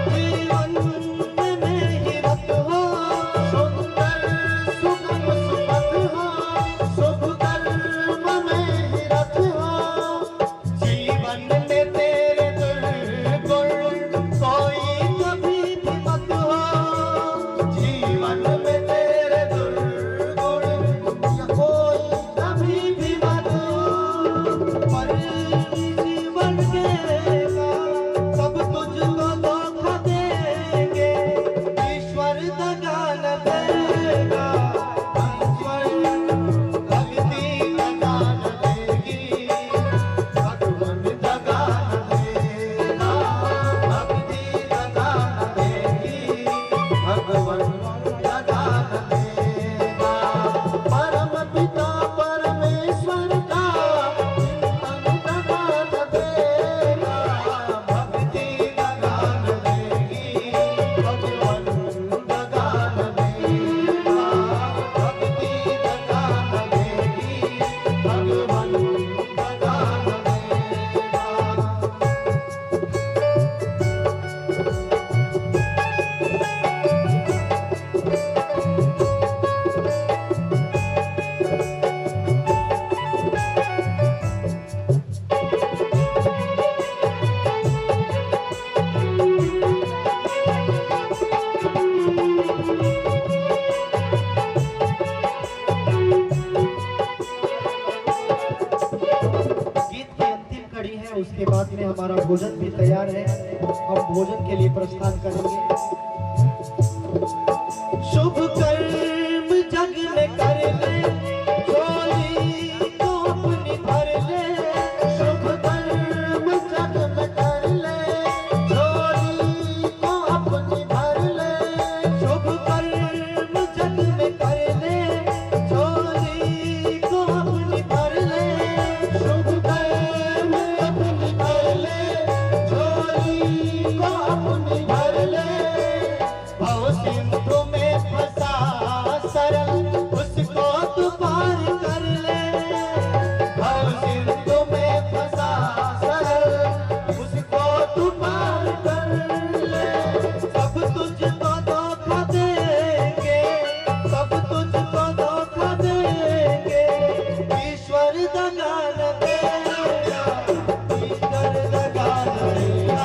जीवन में गिरत हो, सुंदर सुगम सुपथ हो, शुभ कर्म में गिरत हो, जीवन में तेरे दुर्गुण कोई कभी भी मत हो, जीवन में तेरे दुर्गुण कोई कभी भी मत हो, पर जीवन देगा सब तुझको धोखा देंगे, ईश्वर दगा न देगा, ईश्वर भक्ति दगा न देगी, भगवान दगा न देगा, भक्ति दगा न देगी, भगवान दगा न देगा, परम पिता परमेश्वर का चिंतन दगा न देगा, भक्ति दगा न देगी, भगवान दगा न देगा, भक्ति दगा न देगी, भगवान दगा न देगा। गीत की अंतिम कड़ी है, उसके बाद में हमारा भोजन भी तैयार है, हम भोजन के लिए प्रस्थान करेंगे। शुभ कर्म जग में कर ले, झोली को अपनी भर ले, शुभ कर्म जग में कर ले, झोली को अपनी भर ले, शुभ कर्म जग में कर ले, झोली को अपनी भर ले, शुभ कर्म अपनी भर ले, झोली को अपनी भर ले, भव सिंधु में फंसा सरल उसको तू पार कर ले, भव सिंधु में फंसा सरल उसको तू पार कर ले, सब तुझको धोखा देंगे, सब तुझको धोखा देंगे, ईश्वर दगा न देगा, ईश्वर दगा न देगा,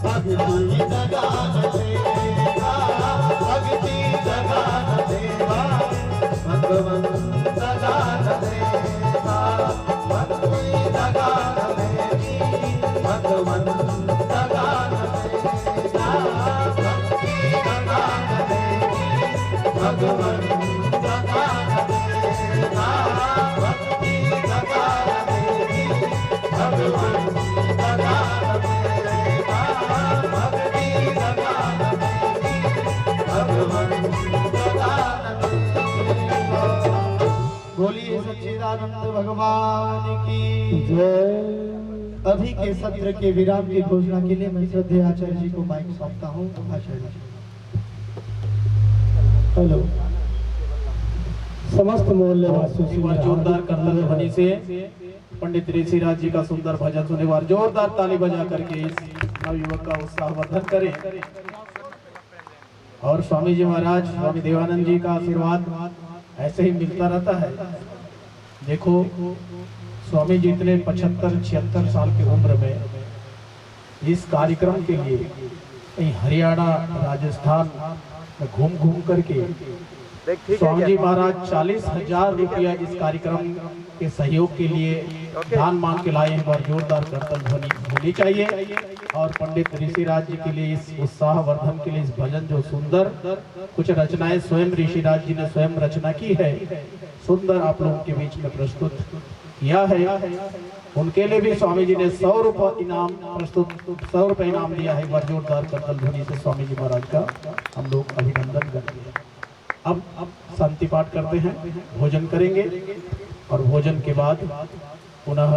भक्ति दगा न देगा, भक्ति दगा न देगा, भगवान दगा न देगा, भक्ति दगा न देगी, भगवान दगा न देगा, भक्ति दगा न देगी, भगवान दगा न देगा, भक्ति दगा न देगी, भगवान दगा न देगा, भक्ति दगा न देगी, भगवान दगा न देगा। बोलिए सच्चिदानंद भगवान की जय। अभी के सत्र के विराम की घोषणा के लिए मैं श्रद्धेय आचार्य जी को माइक सौंपता हूँ। आचार्य जी। हेलो समस्त मोहल्ले वासियों से एक बार जोरदार करतल ध्वनि से पंडित ऋषिराज जी का सुंदर भजन सुने, बार जोरदार ताली बजा करके इस नवयुवक का उत्साहवर्धन करें। और स्वामी जी महाराज, स्वामी देवानंद जी का आशीर्वाद ऐसे ही मिलता रहता है। देखो स्वामी जी इतने 75-76 साल की उम्र में इस कार्यक्रम के लिए कहीं हरियाणा राजस्थान में घूम घूम करके स्वामी जी महाराज 40,000 रुपया इस कार्यक्रम के सहयोग के लिए दान मांग के लाए हैं। और जोरदार कीर्तन ध्वनि होनी चाहिए। और पंडित ऋषिराज जी के लिए इस उत्साह वर्धन के लिए इस भजन जो सुंदर कुछ रचनाएं स्वयं ऋषिराज जी ने स्वयं रचना की है, सुंदर आप लोगों के बीच में प्रस्तुत किया है। उनके लिए भी स्वामी जी ने 100 रुपये इनाम प्रस्तुत 100 रुपये इनाम दिया है। एक बार जोरदार कीर्तन ध्वनि से स्वामी जी महाराज का हम लोग अभिनंदन करते हैं। अब शांति पाठ करते हैं, भोजन करेंगे और भोजन के बाद पुनः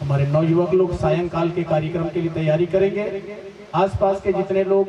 हमारे नवयुवक लोग सायंकाल के कार्यक्रम के लिए तैयारी करेंगे। आसपास के जितने लोग